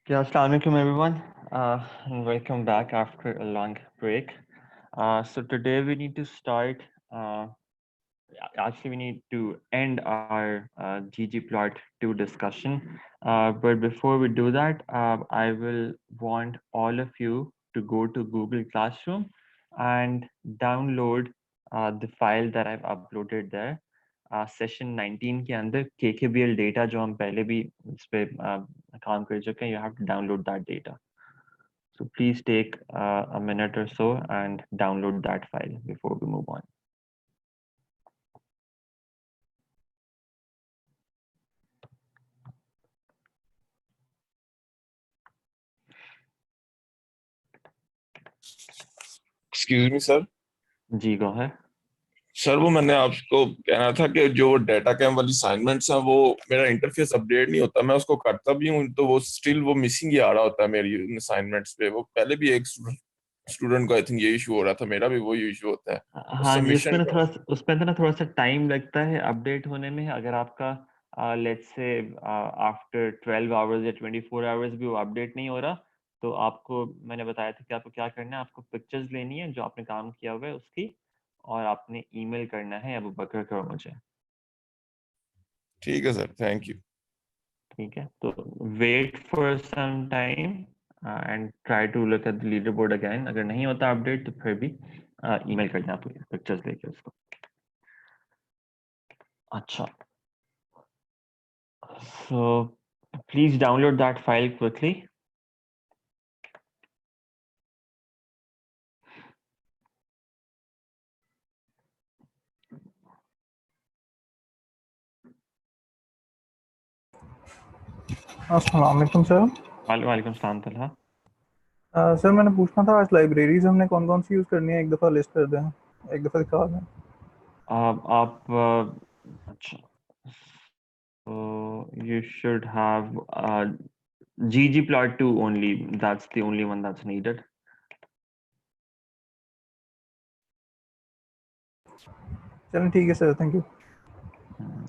Yeah, Assalamu alaikum everyone, and welcome back after a long break. So today we need to start, actually we need to end our ggplot2 discussion. But before we do that, I will want all of you to go to Google Classroom and download the file that I've uploaded there. Session 19 के अंदर KKBL data जो हम पहले भी इस पे काम कर चुके हैं, you have to download that data. So please take a minute or so and download that file before we move on. Excuse me sir. जी go ahead. सर वो मैंने आपको कहना था कि जो डेटा कैम वाली असाइनमेंट्स हैं वो मेरा इंटरफेस अपडेट नहीं होता, मैं उसको करता भी हूँ तो वो स्टिल वो मिसिंग ही आ रहा होता है मेरी असाइनमेंट्स पे। वो पहले भी एक स्टूडेंट को आई थिंक ये इशू हो रहा था, मेरा भी वही इशू होता है हाँ जी, सबमिशन का। उसमें ना थोड़ा सा टाइम लगता है अपडेट होने में। अगर आपका लेट्स से आफ्टर 12 आवर्स या 24 आवर्स भी वो अपडेट नहीं हो रहा, तो आपको मैंने बताया था कि आपको क्या करना है। आपको पिक्चर्स लेनी है जो आपने काम किया हुआ है उसकी, और आपने ईमेल करना है अबू बकर को मुझे। ठीक है सर, थैंक यू। ठीक है, तो wait for some time and try to look at the leaderboard again. अगर नहीं होता अपडेट तो फिर भी ईमेल करना आप पिक्चर्स लेके उसको। अच्छा, so please download that file quickly. अस्सलाम वालेकुम सर। वालेकुम सलाम तलहा। सर मैंने पूछना था, आज लाइब्रेरीज हमने कौन कौन सी यूज़ करनी है, एक दफ़ा लिस्ट कर दें, एक दफ़ा दिखा दें। आप अच्छा, so you should have ggplot2 only. That's the only one that's needed. चलें ठीक है सर, थैंक यू।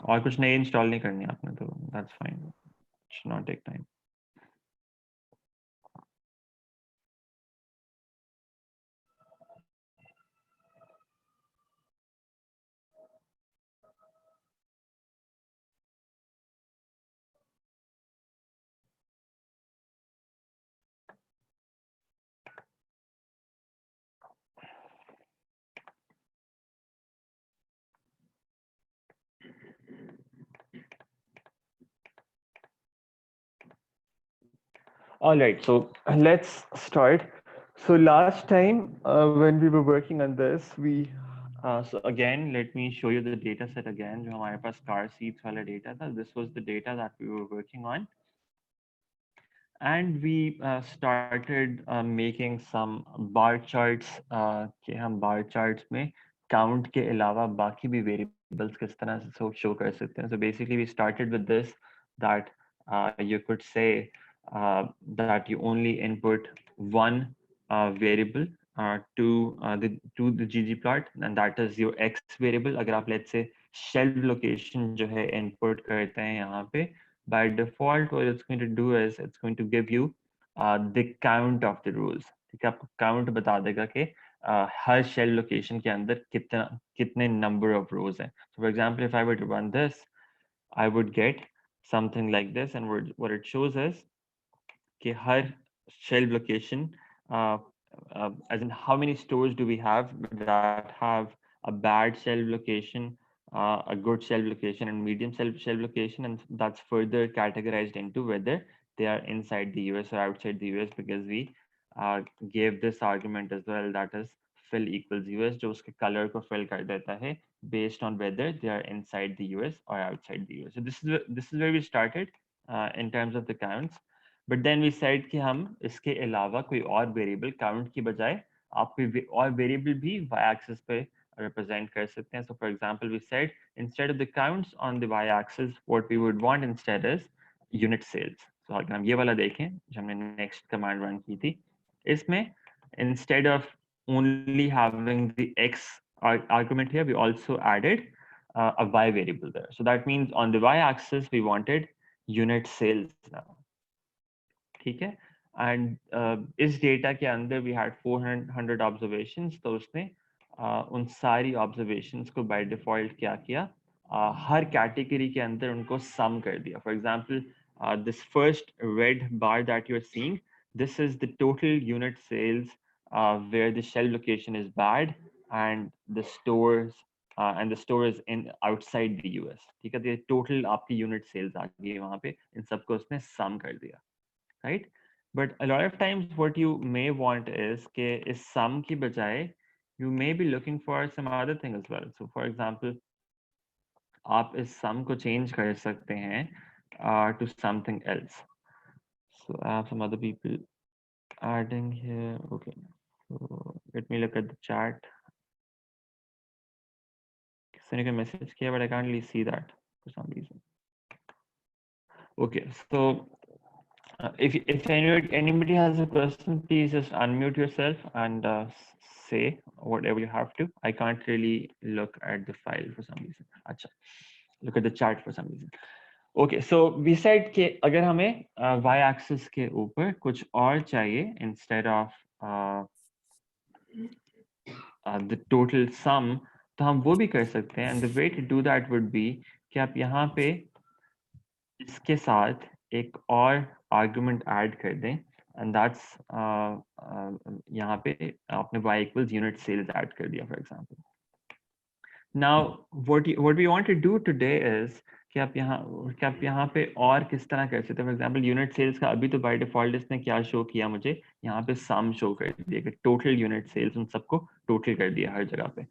और कुछ नई इंस्टॉल नहीं करनी आपने, तो that's fine. It should not take time. All right, so let's start. So last time when we were working on this, so again, let me show you the data set again. जो हमारे पास car seats वाला data था. This was the data that we were working on. And we started making some bar charts कि हम bar charts में count के अलावा बाकी भी variables किस तरह से show कर सकते हैं. So basically we started with this, that you could say that you only input one variable to the ggplot, and that is your x variable. अगर आप let's say shelf location जो है input करते हैं यहाँ पे, by default what it's going to do is it's going to give you the count of the rows. ठीक है, आपको count बता देगा कि हर shell location के अंदर कितने number of rows हैं. So for example, if I were to run this, I would get something like this, and what it shows is कि हर shell location, as in how many stores do we have that have a bad shell location, a good shell location, and medium shell location, and that's further categorized into whether they are inside the US or outside the US, because we gave this argument as well, that is fill equals US, जो उसके color को fill कर देता है based on whether they are inside the US or outside the US. So this is where we started in terms of the counts. But then we said कि हम इसके अलावा कोई और वेरिएबल काउंट की बजाय आप कोई और वेरिएबल भी y axis पे represent कर सकते हैं. So for example, we said instead of the counts on the y axis, what we would want instead is unit sales. So अगर हम ये वाला देखें जो हमने next command run की थी, इसमें instead of only having the x argument here, we also added a y variable there. So that means on the y axis we wanted unit sales now. ठीक है, एंड इस data के अंदर we had 400 observations. तो उसने उन सारी observations को बाय डिफॉल्ट क्या किया, हर कैटेगरी के अंदर उनको सम कर दिया. For example, this first red bar that you are seeing, this is the total unit sales where the shell location is bad and the store is in outside the US. ठीक है, तो total आपकी unit sales आ गई वहां पे, इन सबको उसने सम कर दिया, right? But a lot of times what you may want is कि इस sum की बजाय you may be looking for some other thing as well. So for example, आप इस sum को change कर सकते हैं to something else. So I have some other people adding here. Okay, so let me look at the chat. किसी ने कोई message किया, but I can't really see that for some reason. Okay, so if anybody has a question, please just unmute yourself and say whatever you have to. I can't really look at the file for some reason. Acha, look at the chat for some reason. Okay, so we said कि अगर हमें y-axis के ऊपर कुछ और चाहिए instead of the total sum, तो हम वो भी कर सकते हैं. And the way to do that would be कि आप यहाँ पे इसके साथ एक और आर्गुमेंट ऐड कर दें, एंड दैट्स यहाँ पे आपने y equals unit sales add कर दिया, for example. Now what we want to do today is कि आप यहाँ पे और किस तरह कर सकते हैं. फॉर एग्जांपल, यूनिट सेल्स का अभी तो बाय डिफॉल्ट इसने क्या शो किया, मुझे यहाँ पे सम शो कर दिया कि टोटल यूनिट सेल्स, उन सबको टोटल कर दिया हर जगह पे.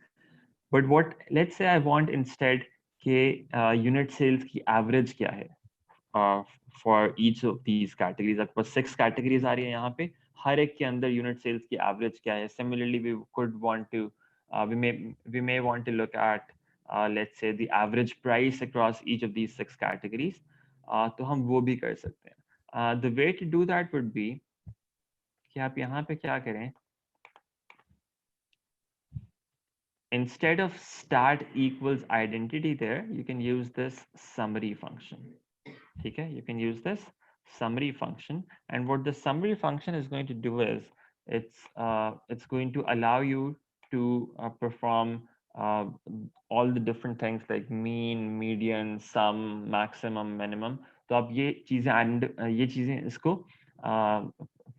But what let's say I want instead के यूनिट सेल्स की एवरेज क्या है for each of these categories. आपके पास 6 categories आ रही है यहाँ पे, हर एक के अंदर unit sales की average क्या है. Similarly, we could want to we may want to look at let's say the average price across each of these 6 categories. तो हम वो भी कर सकते हैं. The way to do that would be कि आप यहाँ पे क्या करें, instead of stat equals identity there, you can use this summary function. Okay, you can use this summary function, and what the summary function is going to do is it's going to allow you to perform all the different things like mean, median, sum, maximum, minimum. तो आप ये चीजें इसको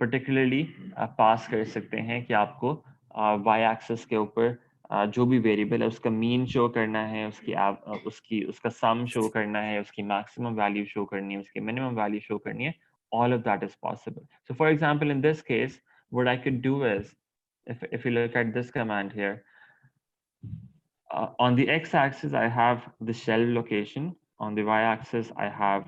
particularly pass कर सकते हैं कि आपको y axis के ऊपर जो भी वेरिएबल है उसका मीन शो करना है, उसका सम शो करना है, उसकी मैक्सिमम वैल्यू शो करनी है, उसकी मिनिमम वैल्यू शो करनी है, all of that is possible. So for example, in this case, what I could do is, if you look at this command here, on the x-axis, I have the shelf location. On the y-axis, I have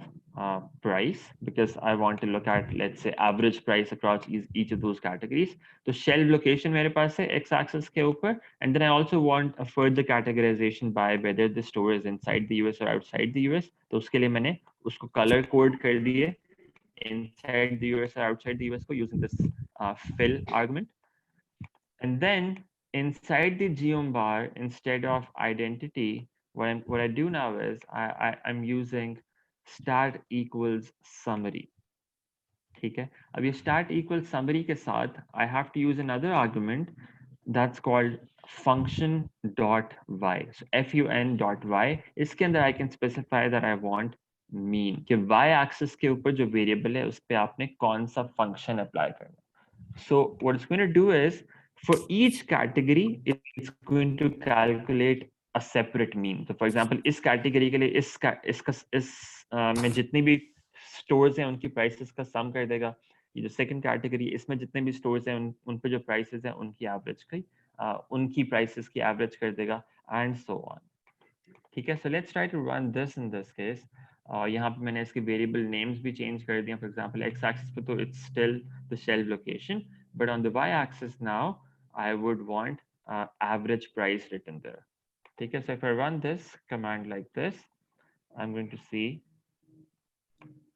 price, because I want to look at, let's say, average price across each of those categories. So shelf location मेरे पास है x-axis के ऊपर, and then I also want a further categorization by whether the store is inside the US or outside the US. तो उसके लिए मैंने उसको color code कर दिए inside the US or outside the US को using this fill argument. And then inside the geom bar, instead of identity, what I do now is I'm using stat equals summary. ठीक है, अब ये stat equals summary के साथ I have to use another argument that's called function dot y. So fun dot y. इसके अंदर I can specify that I want mean, कि y axis के ऊपर जो variable है उस पे आपने कौन सा function apply करना. So what it's going to do is, for each category, it's going to calculate a separate mean. So for example, इस category के लिए इस में जितनी भी stores हैं उनकी prices का sum कर देगा. ये जो second category, इसमें जितने भी stores हैं उन पे जो prices हैं उनकी average की उनकी prices की average कर देगा, and so on. ठीक है, so let's try to run this in this case. यहाँ पे मैंने इसके variable names भी change कर दिए. For example, x-axis पे तो it's still the shelf location, but on the y-axis now, I would want average price written there. ठीक है, so if I run this command like this, I'm going to see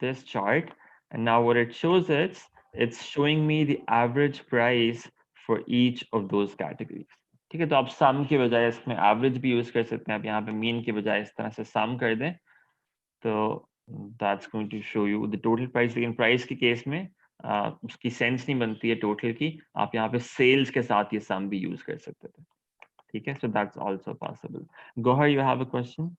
this chart, and now what it shows is, it's showing me the average price for each of those categories. ठीक है, तो आप सम के बजाय इसमें average भी use कर सकते हैं. आप यहाँ पे मीन के बजाय इस तरह से सम कर दें, तो that's going to show you the total price. लेकिन प्राइस के केस में उसकी सेंस नहीं बनती है टोटल की. आप यहाँ पे सेल्स के साथ ये सम भी यूज कर सकते थे. ठीक है, so that's also possible. Gohar, you have a question?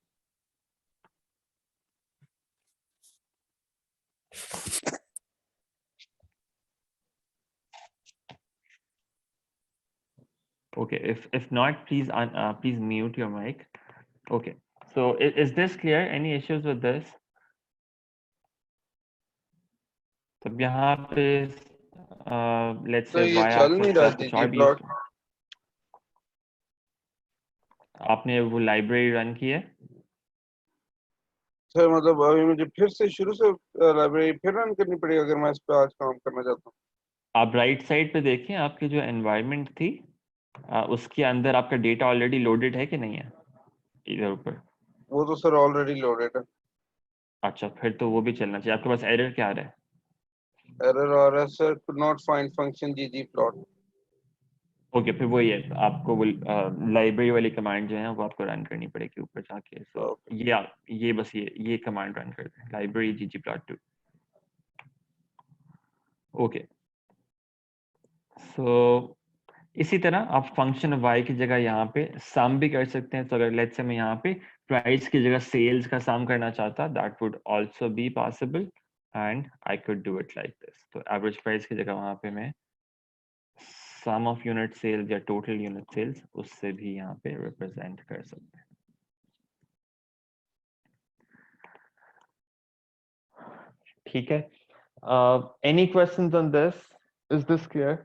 Okay, if not, please please mute your mic. Okay, so is this clear? Any issues with this? तो यहाँ पे let's say ये y चल नहीं axis रहा का कुछ जी और भी प्लॉट. आपने वो लाइब्रेरी रन की है? सर मतलब अभी मुझे फिर से शुरू से लाइब्रेरी फिर रन करनी पड़ेगी अगर मैं इस पे आज काम करना चाहता हूँ. आप राइट साइड पे देखें, आपकी जो एनवायरनमेंट थी उसके अंदर आपका डेटा ऑलरेडी लोडेड है कि नहीं है इधर ऊपर? वो तो सर ऑलरेडी लोडेड है. अच्छा, फिर तो वो भी चलना चाहिए. आपके पास एरर क्या आ रहा है? एरर आ रहा है sir, could not find function ggplot. Okay, फिर वही है, आपको वो लाइब्रेरी वाली कमांड जो है वो आपको रन करनी पड़ेगी ऊपर जाके. सो ये बस ये कमांड रन करते हैं, लाइब्रेरी ggplot2. ओके, सो इसी तरह आप फंक्शन y की जगह यहाँ पे सम भी कर सकते हैं. तो अगर लेट्स से मैं यहाँ पे प्राइस की जगह सेल्स का सम करना चाहता, that would also be possible, and I could do it like this. तो एवरेज प्राइस की जगह वहाँ पे मैं सम ऑफ यूनिट सेल्स या टोटल यूनिट सेल्स उससे भी यहाँ पे रिप्रेजेंट कर सकते हैं. ठीक है, any questions on this? Is this clear?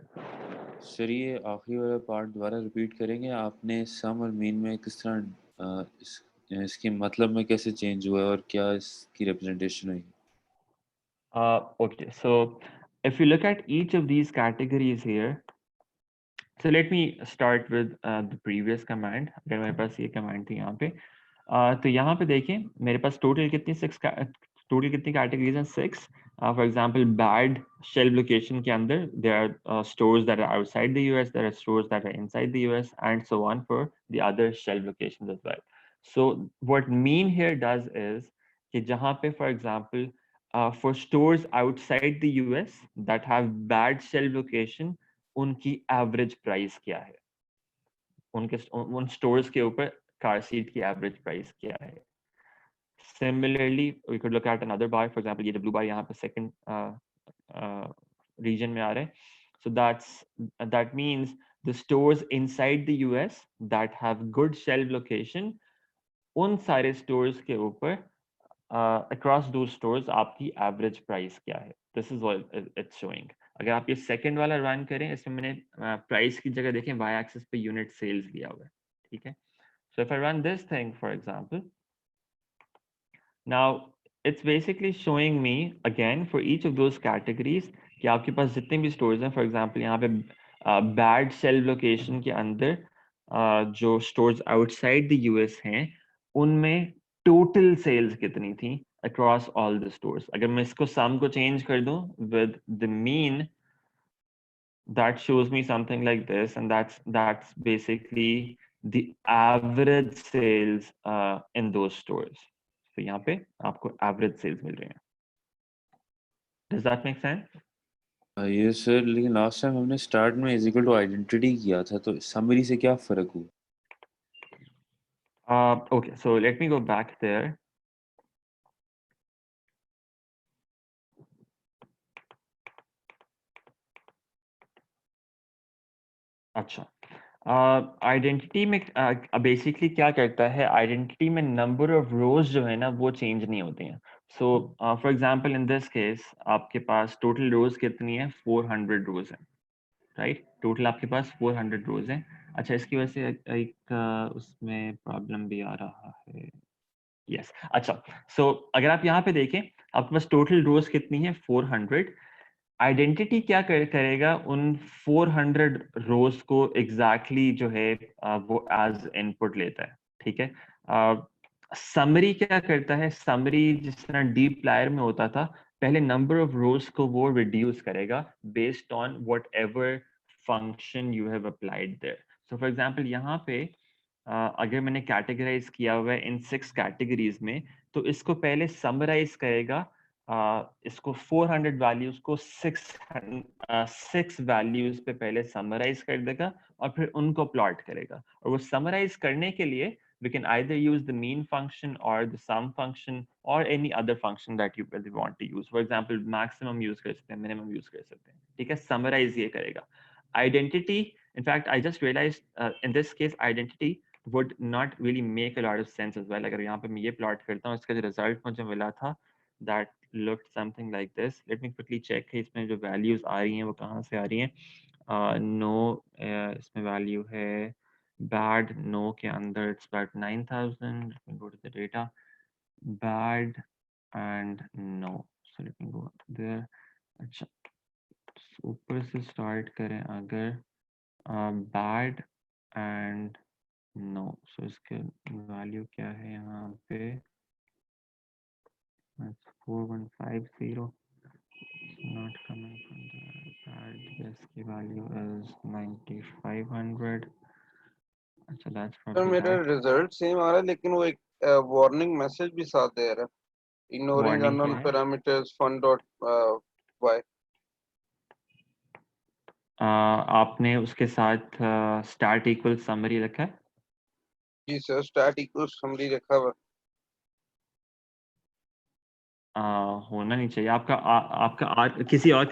Sir ये आखिरी वाला पार्ट दोबारा रिपीट करेंगे. आपने सम और मीन में किस तरह इसके मतलब में कैसे चेंज हुआ है और क्या इसकी रिप्रेजेंटेशन हुई? Okay, so if you look at each of these categories here, so let me start with the previous command. अगर मेरे पास ये command थी यहाँ पे, तो यहाँ पे देखें मेरे पास total कितनी categories हैं? 6. For example, bad shelf location के अंदर there are stores that are outside the US, there are stores that are inside the US, and so on for the other shelf locations as well. So what mean here does is कि जहाँ पे for example for stores outside the US that have bad shelf location, उनकी average price क्या है? उन stores के ऊपर car seat की average price क्या है? Similarly, we could look at another bar. For example, ये blue bar यहाँ पे second region में आ रहा है. So that means the stores inside the US that have good shelf location, उन सारे stores के ऊपर across those stores आपकी average price क्या है. This is what it's showing. अगर आप ये second वाला run करें, इसमें मैंने price की जगह देखें y axis पे unit sales लिया हुआ है, ठीक है. So if I run this thing, for example, now it's basically showing me again for each of those categories कि आपके पास जितने भी stores हैं, for example यहाँ पे bad sell location के अंदर जो stores outside the US हैं, उनमें total sales कितनी थी across all the stores. अगर मैं इसको sum को change कर दूं with the mean, that shows me something like this, and that's basically the average sales in those stores. So यहाँ पे आपको average sales मिल रहे हैं. Does that make sense? ये सर, लेकिन लास्ट टाइम हमने स्टार्ट में इज इक्वल टू आइडेंटिटी किया था, तो समरी से क्या फर्क हुआ? Okay, so let me go back there. अच्छा, आइडेंटिटी में बेसिकली क्या करता है, आइडेंटिटी में नंबर ऑफ रोज जो है ना वो चेंज नहीं होती हैं. So for example in this case आपके पास टोटल रोज कितनी है, 400 रोज है, राइट. टोटल आपके पास 400 रोज है. अच्छा, इसकी वजह से एक उसमें प्रॉब्लम भी आ रहा है. यस, अच्छा. सो अगर आप यहाँ पे देखें, आपके पास टोटल रोज कितनी है, 400. आइडेंटिटी क्या करेगा, उन 400 रोज को एग्जैक्टली जो है वो एज इनपुट लेता है, ठीक है. समरी क्या करता है, समरी जिस तरह डीप प्लायर में होता था, पहले नंबर ऑफ रोज को वो रिड्यूस करेगा based on whatever function you have applied there. So for example यहाँ पे अगर मैंने कैटेगराइज किया हुआ है इन 6 कैटेगरीज में, तो इसको पहले समराइज करेगा. इसको 400 वैल्यूज को 6 वैल्यूज पे पहले समराइज कर देगा और फिर उनको प्लॉट करेगा. और वो समराइज करने के लिए we can either use the mean function or the sum function or any other function that you really want to use. For example, maximum use कर सकते हैं, minimum use कर सकते हैं, ठीक है. summarize ये करेगा. Identity, in fact I just realized in this case identity would not really make a lot of sense as well. अगर यहाँ पे मैं ये प्लॉट करता हूँ, इसका जो रिजल्ट मुझे मिला था that looked something like this. Let me quickly check कि इसमें जो values आ रही हैं वो कहाँ से आ रही हैं. no, इसमें value है bad, no के अंदर it's about 9,000. Let me go to the data. Bad and no. So let me go there. अच्छा, ऊपर से start करें अगर bad and no. So इसके value क्या है यहाँ पे? That's 4150. Not coming from the bad. Yes, the value is 9500. अच्छा, that's सर probably मेरा that. रिजल्ट सेम आ रहा है, लेकिन वो एक वार्निंग मैसेज भी साथ दे रहा है, इग्नोरिंग Warning अननोन क्या है? Parameters fun dot y. आपने उसके साथ start equal summary रखा है? जी सर, स्टैट इक्वल्स समरी रखा हुआ. होना नहीं चाहिए आपका. आपका किसी और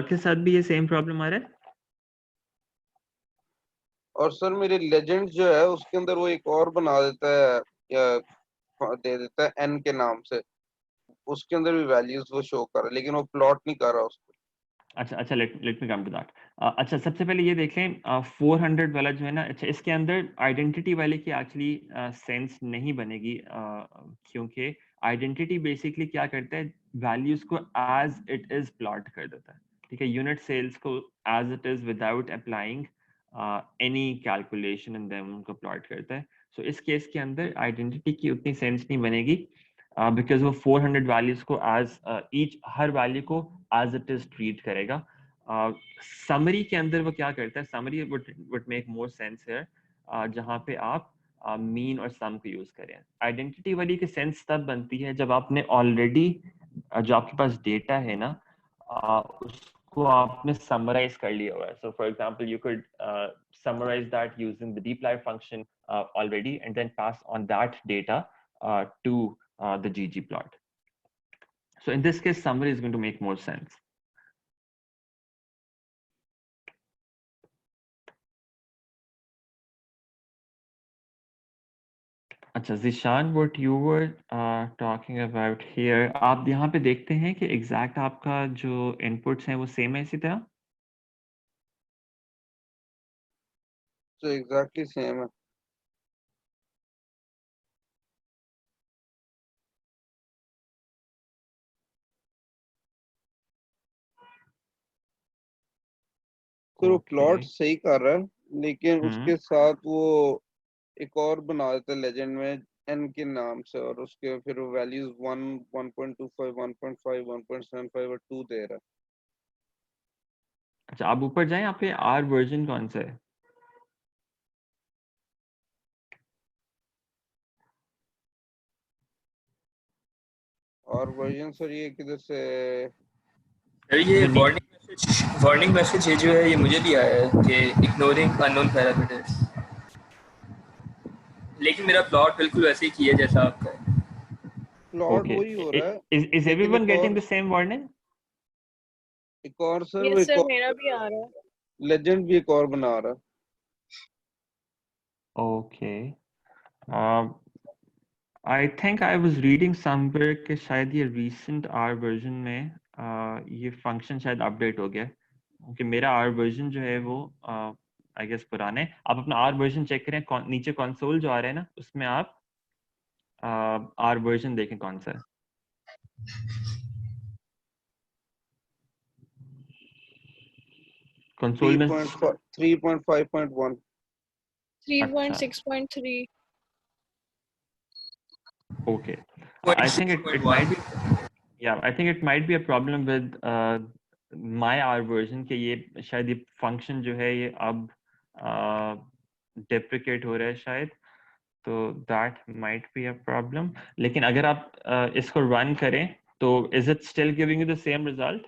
के साथ भी ये सेम प्रॉब्लम आ रहा है? और सर मेरे लेजेंड जो है उसके अंदर वो एक और बना देता है, दे देता है एन के नाम से, उसके अंदर भी वैल्यूज वो शो कर रहा है, लेकिन वो प्लॉट नहीं कर रहा उसको. अच्छा, let me come to that. अच्छा, सबसे पहले ये देखें 400 वाला जो है ना, अच्छा इसके अंदर आइडेंटिटी वाले की एक्चुअली सेंस नहीं बनेगी, क्योंकि आइडेंटिटी बेसिकली क्या करता है, वैल्यूज को एज इट इज प्लॉट कर देता है, ठीक है. यूनिट सेल्स को as it is without applying any calculation in them उनको प्लॉट करता है. सो इस केस के अंदर आइडेंटिटी की उतनी सेंस नहीं बनेगी, बिकॉज वो 400 वैल्यूज को एज ईच हर वैल्यू को एज इट इज ट्रीट करेगा. समरी के अंदर वो क्या करता है, summary would make more sense here, जहाँ पे आप मीन और सम को यूज करें. आइडेंटिटी वाली की सेंस तब बनती है जब आपने ऑलरेडी जो आपके पास डेटा है ना उसको आपने समराइज कर लिया हुआ है. So for example you could summarize that using the dplyr function already and then pass on that data to the ggplot. So in this case, summary is going to make more sense. अच्छा Zishan, what you were talking about here, आप यहाँ पे देखते हैं कि exact आपका जो inputs हैं वो same है इसी तरह? तो एग्जैक्टली सेम है। फिर वो प्लॉट Okay. सही कर रहा है, लेकिन हम्म उसके साथ वो एक और बना देता है लेजेंड में एन के नाम से, और उसके फिर वैल्यूज 1, 1.25, 1.5, 1.75 और 2 दे रहा है। अच्छा आप ऊपर जाएं, आप पे R वर्जन कौन सा है? और वर्जन सर ये किधर से? सर ये जो नी वार्निंग मैसेज ये जो है ये मुझे भी आया है कि इग्नोरिंग अननोन पैरामीटर्स, लेकिन मेरा प्लॉट बिल्कुल वैसे ही किया जैसा आपका है। प्लॉट okay, वही हो रहा है, is लेकिन everyone getting the same warning? एक और सर वो यस एक सर, और मेरा भी आ रहा है। लेजेंड भी एक और बना रहा है। Okay. I think I was reading somewhere कि शायद ये recent R version में ये function शायद update हो गया है, क्योंकि मेरा R version जो है वो I guess पुराना है। आप अपना R version check करें, नीचे console जो आ रहा है ना उसमें आप R version देखें कौन सा है। console में 3.5.1। 3.6.3। okay, I think it might be, yeah, I think it might be a problem with my R version कि ये शायद ये function जो है ये अब deprecate हो रहा है शायद, तो that might be a problem। लेकिन अगर आप इसको run करें तो is it still giving you the same result?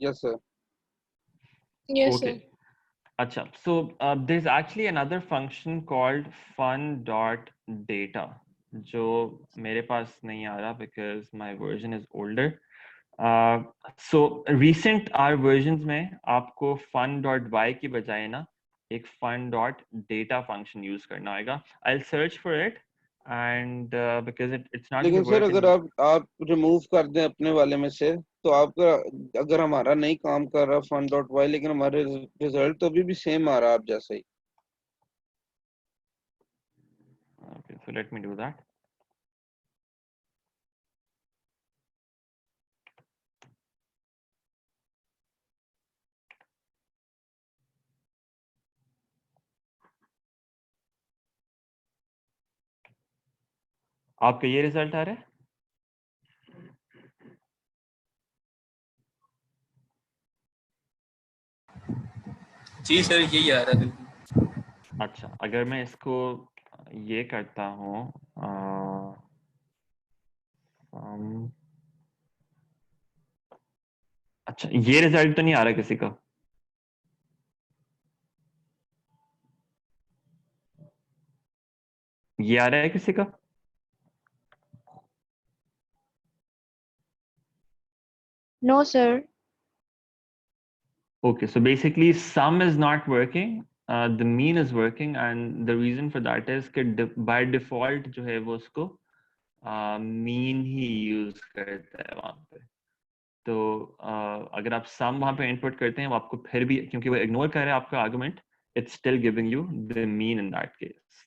Yes sir. Yes Okay. Sir. अच्छा, so there's actually another function called fun.data जो मेरे पास नहीं आ रहा because my version is older। So recent R versions में आपको fun.y की बजाय ना एक fun.data function use करना होगा। I'll search for it and because it's not going लेकिन to सर work अगर in आप रिमूव कर दें अपने वाले में से, तो आपका अगर हमारा नहीं काम कर रहा फन डॉट वाई, लेकिन हमारे रिजल्ट तो अभी भी सेम आ रहा है आप जैसे ही। okay, so let me do that। आपका ये रिजल्ट आ रहा है? जी सर यही आ रहा है बिल्कुल। अच्छा, अगर मैं इसको ये करता हूँ अच्छा, ये रिजल्ट तो नहीं आ रहा किसी का? ये आ रहा है किसी का? No sir. Okay, so basically sum is not working, the mean is working, and the reason for that is कि by default जो है वो उसको mean ही use करता है वहाँ पे। तो अगर आप sum वहाँ पे input करते हैं वो आपको फिर भी, क्योंकि वो ignore कर रहा है आपका argument, it's still giving you the mean in that case।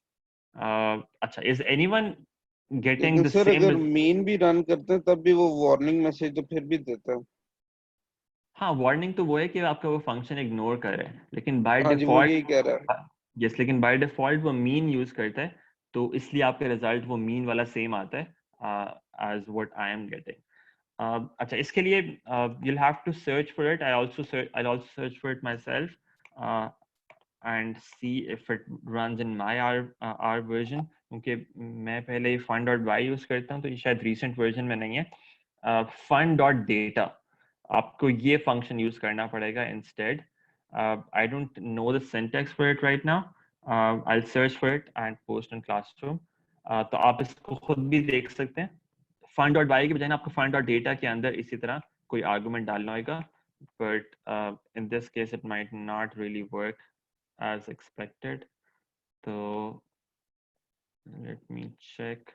अच्छा, is anyone getting लेकिन the सर same अगर मीन भी रन करते हैं तब भी वो वार्निंग मैसेज तो फिर भी देता है। हाँ, वार्निंग तो वो है कि आपका वो फंक्शन इग्नोर कर रहा है, लेकिन बाय हाँ जी, वो डिफॉल्ट यही कह रहा है। यस, लेकिन बाय डिफॉल्ट वो मीन यूज करता है, तो इसलिए आपका रिजल्ट वो मीन वाला सेम आता है as what I am getting. अच्छा, इसके लिए you'll have to search for it। I'll also search for it myself and see if it runs in my R version, क्योंकि मैं पहले fun.y यूज करता हूँ, तो ये शायद recent version में नहीं है। fun.data आपको ये फंक्शन यूज करना पड़ेगा instead. I don't know the syntax for it right now। I'll search for it and post in classroom। तो आप इसको खुद भी देख सकते हैं। fun.y के बजाय आपको fun.data के अंदर इसी तरह कोई आर्गुमेंट डालना होगा, but in this case it might not really work as expected। तो Let me check.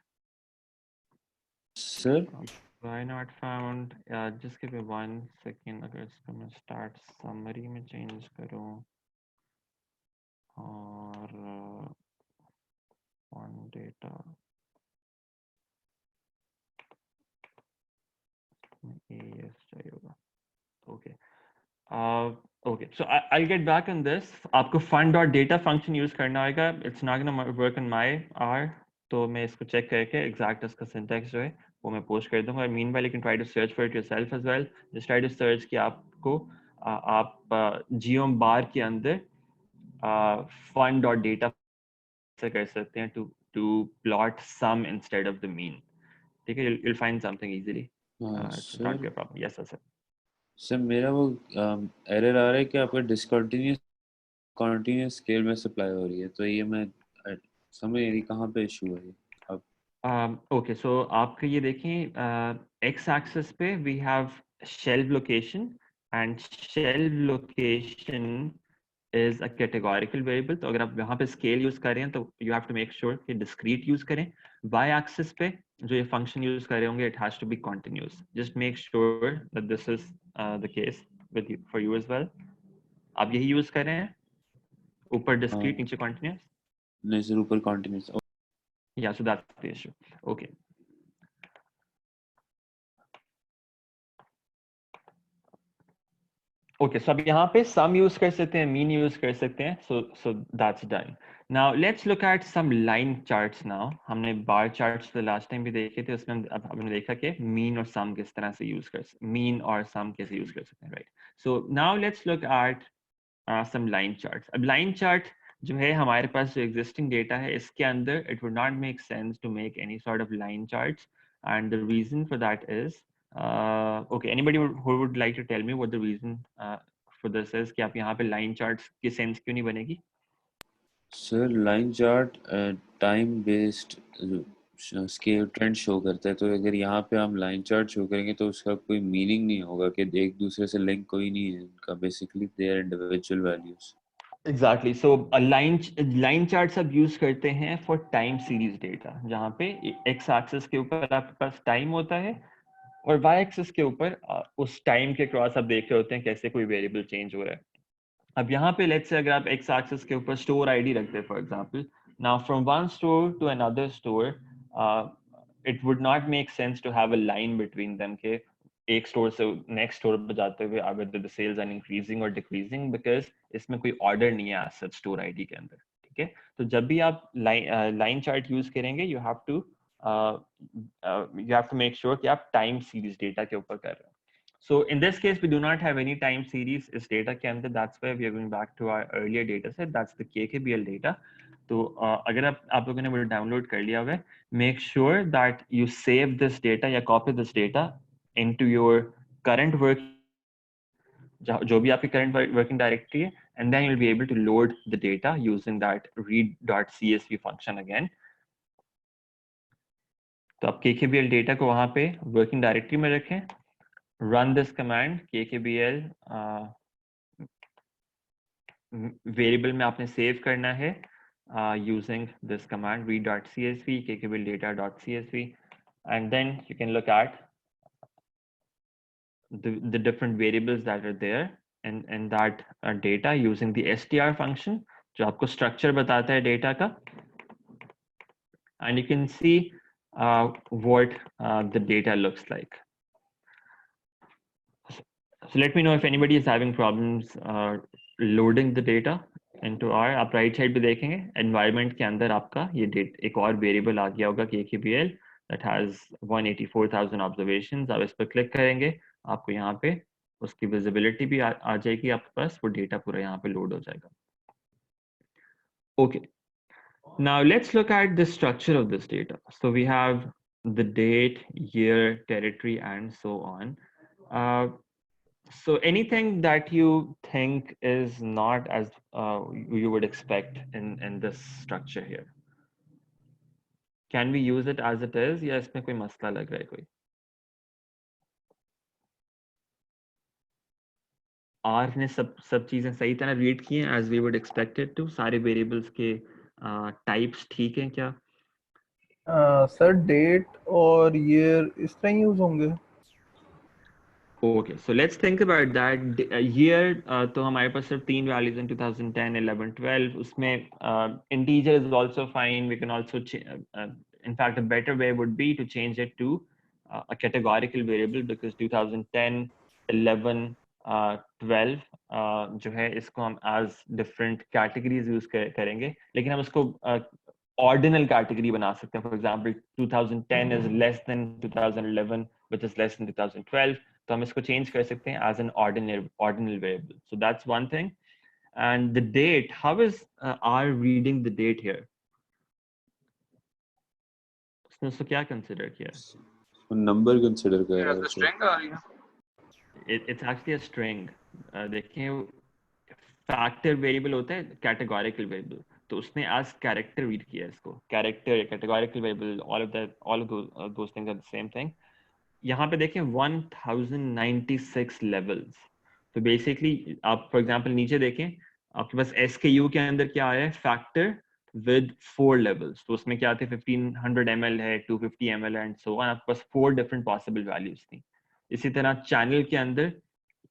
Sir Why not found? Just give me 1 second. अगर इसको मैं start summary में change करूँ और on data AES चाहिए होगा. Okay. Okay, so I'll get back on this. आपको fund.data function use करना होगा. It's not gonna work on my R. तो मैं इसको check करके exact इसका syntax जो है वो मैं post कर दूंगा. Meanwhile, you can try to search for it yourself as well. Just try to search कि आपको आप geom bar के अंदर fund.data से कर सकते हैं to plot sum instead of the mean. ठीक है, you'll find something easily. It's not sir be a problem. Yes, sir. Sir मेरा वो एरर आ रहा है कि आपका डिसकंटिन्यूस कंटिन्यूस स्केल में सप्लाई हो रही है, तो ये मैं समझ नहीं रही कहाँ पे इशू है ये अब. Okay, so आपके ये देखें x axis पे we have shelf location and shelf location is a categorical variable. तो अगर आप यहाँ पे scale use कर रहे हैं तो you have to make sure कि discrete use करें. Y axis पे जो ये function use कर रहे होंगे it has to be continuous. Just make sure that this is the case with you, for you as well. आप यही use कर रहे हैं ऊपर discrete नीचे continuous. नहीं सर ऊपर continuous. Yeah, so that's the issue. Okay. Okay, so अब यहाँ पे sum use कर सकते हैं, mean use कर सकते हैं. So that's done. Now let's look at some line charts now. हमने bar charts the last time भी देखे थे, उसमें अब हमने देखा कि mean और sum किस तरह से use कर सकते हैं, mean और sum कैसे use कर सकते हैं, right? So now let's look at some line charts. अब line chart जो है हमारे पास जो existing data है इसके अंदर it would not make sense to make any sort of line charts, and the reason for that is okay, anybody who would like to tell me what the reason for this is कि आप यहाँ पे line charts की sense क्यों नहीं बनेगी? Sir line chart time based scale trend show करता है, तो अगर यहाँ पे हम लाइन चार्ट शो करेंगे तो उसका कोई मीनिंग नहीं होगा कि एक दूसरे से लिंक कोई नहीं है इनका, basically they are individual values. Exactly. So a line charts अब use करते हैं for time series data, जहाँ पे x axis के ऊपर आपके पास time होता है और y axis के ऊपर उस टाइम के क्रॉस आप देख रहे होते हैं कैसे कोई वेरिएबल चेंज हो रहा है. अब यहाँ पे लेट्स से अगर आप x axis के ऊपर स्टोर आईडी रखते हैं for example, now from one store to another store it would not make sense to have a line between them के एक स्टोर से नेक्स्ट स्टोर पे जाते हुए whether the sales are increasing or decreasing, because इसमें कोई order नहीं है एज सच स्टोर आईडी के अंदर. ठीक है, तो जब भी आप लाइन चार्ट यूज करेंगे you have to make sure कि आप टाइम सीरीज डेटा के ऊपर कर रहे हैं. So in this case, we do not have any time series is data के अंदर. That's why we are going back to our earlier data set. That's the KKBL data. तो अगर आप लोगों ने वो डाउनलोड कर लिया हुआ है, make sure that you save this data या copy this data into your current work, जो भी आपकी current working directory है, and then you'll be able to load the data using that read.csv function again. तो आप KKBL data को वहाँ पे working directory में रखें. Run this command kkbl variable में आपने सेव करना है using this command read.csv kkbldata.csv, and then you can look at the different variables that are there and that data using the str function जो आपको structure बताता है data का, and you can see what the data looks like. So let me know if anybody is having problems loading the data into R. आप right side पे देखेंगे environment के अंदर आपका ये एक और variable आ गया होगा KKBL that has 184,000 observations. आप इस पर click करेंगे, आपको यहाँ पे उसकी visibility भी आ जाएगी आपके पास, वो data पूरा यहाँ पे load हो जाएगा. Okay. Now let's look at the structure of this data. So we have the date, year, territory, and so on. So anything that you think is not as you would expect in this structure here, can we use it as it is या इसमें कोई मसला लग रहा है कोई? R ने सब चीजें सही तरह रीड की हैं as we would expect it to. सारे variables के types ठीक हैं क्या? सर डेट और ईयर इस तरह यूज होंगे। Okay, so let's think about that. Year, तो हमारे पास सिर्फ 3 values in 2010, 11, 12. उसमें integer is also fine. We can also in fact a better way would be to change it to a categorical variable, because 2010, 11, 12 जो है इसको हम as different categories use करेंगे, लेकिन हम इसको ordinal category बना सकते हैं. For example, 2010 is less than 2011, which is less than 2012. तो हम इसको change कर सकते हैं as an ordinal variable. So that's one thing. And the date, how is R reading the date here? उसने उसको क्या consider किया? नंबर कंसिडर कर रहा As है a उसे। string आ रही है। It's actually a string. देखें, factor variable होता है categorical variable. तो उसने as character read किया इसको. Character, categorical variable, all of those things are the same thing. यहाँ पे देखें 1096 लेवल्स. तो बेसिकली आप फॉर एग्जांपल नीचे देखें, आपके पास SKU के अंदर क्या आया है, फैक्टर विद 4 लेवल्स. तो उसमें क्या आते हैं, 1500 ml है, 250 ml एंड सो ऑन. आपके पास 4 डिफरेंट पॉसिबल वैल्यूज थी. इसी तरह चैनल के अंदर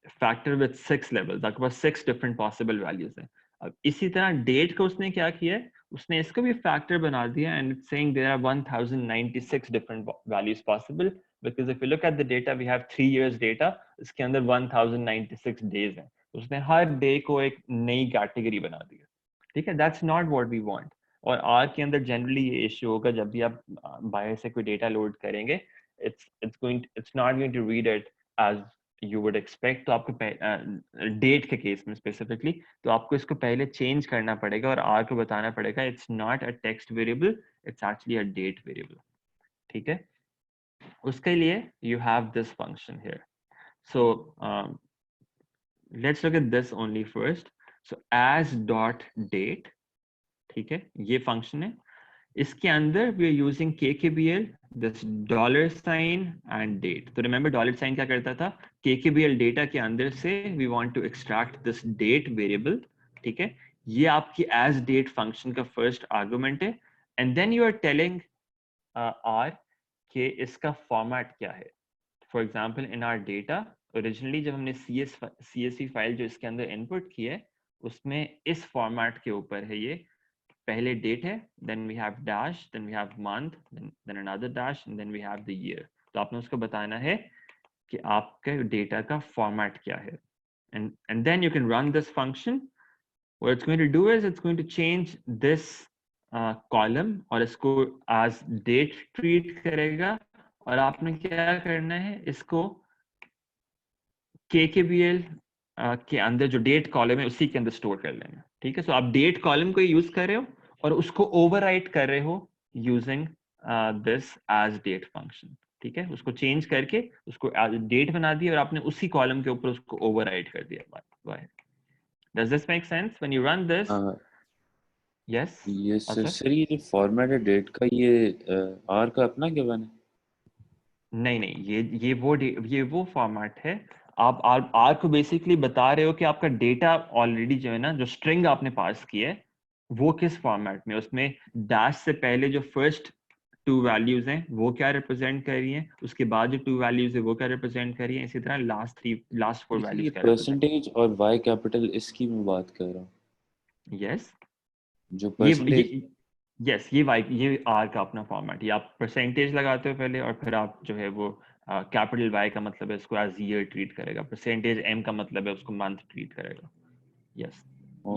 फैक्टर विद 6 लेवल्स, आपके पास 6 डिफरेंट पॉसिबल वैल्यूज हैं. अब इसी तरह डेट को उसने क्या किया है, उसने इसको भी फैक्टर बना दिया and it's saying there are 1096 different values possible. Because if you look at the data, we have 3 years data. इसके अंदर 1096 days हैं. उसने हर डे को एक नई कैटेगरी बना दिया. ठीक है, that's not what we want. और R के अंदर जनरली ये इशू होगा जब भी आप बाहर से कोई डेटा लोड करेंगे, it's not going to read it as you would expect. तो आपको डेट के केस में स्पेसिफिकली तो आपको इसको पहले चेंज करना पड़ेगा और R को बताना पड़ेगा it's not a text variable, it's actually a date variable. ठीक है, उसके लिए you have this function here. So let's look at this only first. So as dot date, ठीक है, ये function है. इसके अंदर we are using KKBL, this dollar sign and date. तो remember dollar sign क्या करता था, KKBL data के अंदर से we want to extract this date variable. ठीक है, ये आपकी as date function का first argument है. And then you are telling R कि इसका फॉर्मेट क्या है. For example in are data originally जब हमने CSV फाइल जो इसके अंदर इनपुट की है, उसमें इस फॉर्मेट के ऊपर है. ये पहले डेट है, then we have dash, then we have month, then another dash and then we have the year. तो आपने उसको बताना है कि आपके डेटा का फॉर्मेट क्या है. And then you can run this function. What it's going to do is it's going to change this column और इसको as date treat करेगा. और आपने क्या करना है, इसको KKBL के अंदर जो डेट कॉलम है उसी के अंदर स्टोर कर लेना. ठीक है, सो आप डेट कॉलम को यूज कर रहे हो और उसको ओवरराइट कर रहे हो using this as date function. ठीक है, उसको चेंज करके उसको एज डेट बना दिया और आपने उसी कॉलम के ऊपर उसको ओवरराइट कर दिया. Does this make sense when you run this? Yes. Yes sir. अच्छा. सर ये जो फॉर्मेट है डेट का, ये आर का अपना गिवन है? नहीं, ये वो फॉर्मेट है. आप आर को बेसिकली बता रहे हो कि आपका डेटा ऑलरेडी जो है ना, जो स्ट्रिंग आपने पास की है वो किस फॉर्मेट में, उसमें डैश से पहले जो फर्स्ट 2 वैल्यूज हैं वो क्या रिप्रेजेंट कर रही हैं, उसके बाद जो 2 वैल्यूज है वो क्या रिप्रेजेंट कर रही हैं, इसी तरह लास्ट 4 ये वैल्यूज क्या परसेंटेज और वाई कैपिटल इसकी मैं बात कर रहा हूँ. यस, जो ये परसेंटेज. यस, ये आर का अपना फॉर्मेट. ये आप परसेंटेज लगाते हो पहले और फिर आप जो है वो कैपिटल वाई का मतलब है इसको एज ईयर ट्रीट करेगा, परसेंटेज एम का मतलब है उसको मंथ ट्रीट करेगा. यस,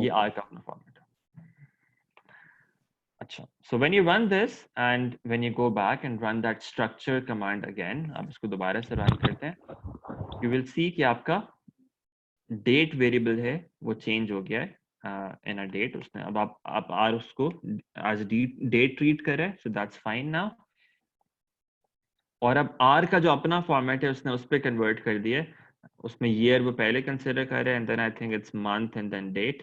ये आर का अपना फॉर्मेट है. अच्छा, so when you run this and when you go back and run that structure command again, आप इसको दोबारा से रन करते हैं, you will see कि आपका date variable है वो change हो गया है in a date. उसने अब आप R उसको as date treat कर रहे हैं, so that's fine now. और अब R का जो अपना फॉर्मेट है उसने उस पर कन्वर्ट कर दिया है. उसमें year वो पहले कंसिडर कर रहे हैं and then I think it's month and then date,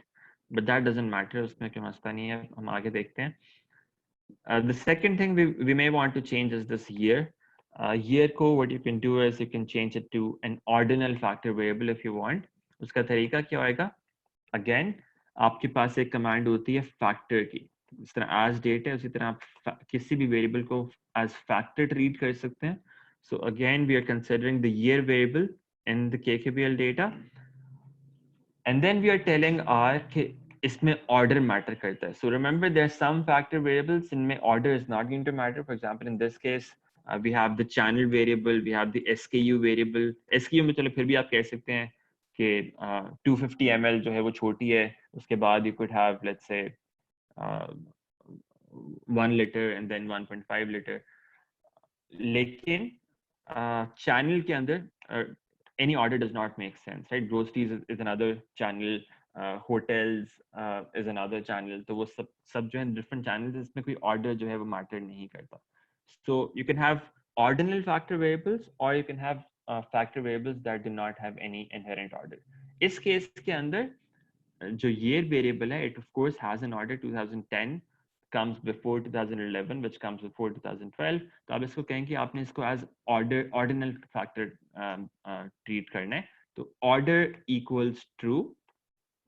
but that doesn't matter. उसमें कोई मसला नहीं है, हम आगे देखते हैं. The second thing we may want to change is this year. Year को what you can do is you can change it to an ordinal factor variable if you want. उसका तरीका क्या होएगा? Again, आपके पास एक कमांड होती है factor की. जिस तरह आज डेट है उसी तरह आप किसी भी वेरिएबल को एज फैक्टर ट्रीट कर सकते हैं. So again, we are considering the year variable in the KKBL data, and then we are telling R कि इसमें order matter करता है. So remember, there are some factor variables इनमें order is not going to matter. For example, in this case, we have the channel variable, we have the SKU variable. SKU में चलो फिर भी आप कह सकते हैं कि 250 ml जो है वो छोटी है. उसके बाद you could have, let's say, 1 liter and then 1.5 liter. लेकिन channel के अंदर any order does not make sense, right? Groceries is another channel, hotels is another channel. तो वो सब जो है different channels, इसमें कोई order जो है वो matter नहीं करता. So you can have ordinal factor variables or you can have factor variables that do not have any inherent order. इस case के अंदर जो year variable है, it of course has an order. 2010 comes before 2011, which comes before 2012. तो आप इसको कहें कि आपने इसको as ordinal factor treat करना है. तो order equals true.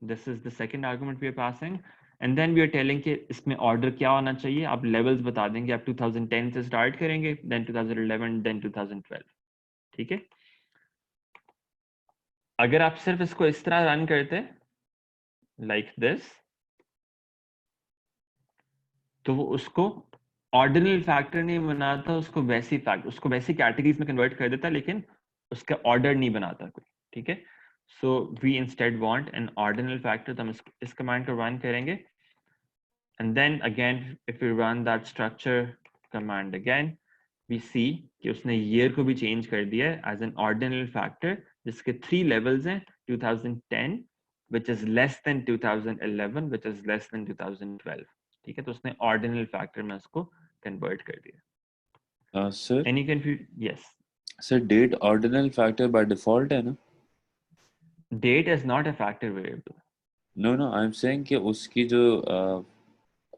This is the second argument we are passing. And then we are telling कि इसमें order क्या होना चाहिए. आप levels बता देंगे. आप 2010 से start करेंगे, then 2011, then 2012. ठीक है. अगर आप सिर्फ इसको इस तरह रन करते like this, तो वो उसको ऑर्डिनल फैक्टर नहीं बनाता, उसको वैसी कैटेगरीज में कन्वर्ट कर देता, लेकिन उसका ऑर्डर नहीं बनाता कोई. ठीक है. So we instead want an ordinal factor. तो हम इस कमांड को रन करेंगे, and then again if you run that structure command again, we see कि उसने ईयर को भी चेंज कर दिया है एज एन ऑर्डिनल फैक्टर, जिसके 3 लेवल्स हैं. 2010 which is less than 2011, which is less than 2012. ठीक है. तो उसने ऑर्डिनल फैक्टर में उसको कन्वर्ट कर दिया. Sir any confusion? Yes sir, date ordinal factor by default है ना? Date is not a factor variable. No I am saying कि उसकी जो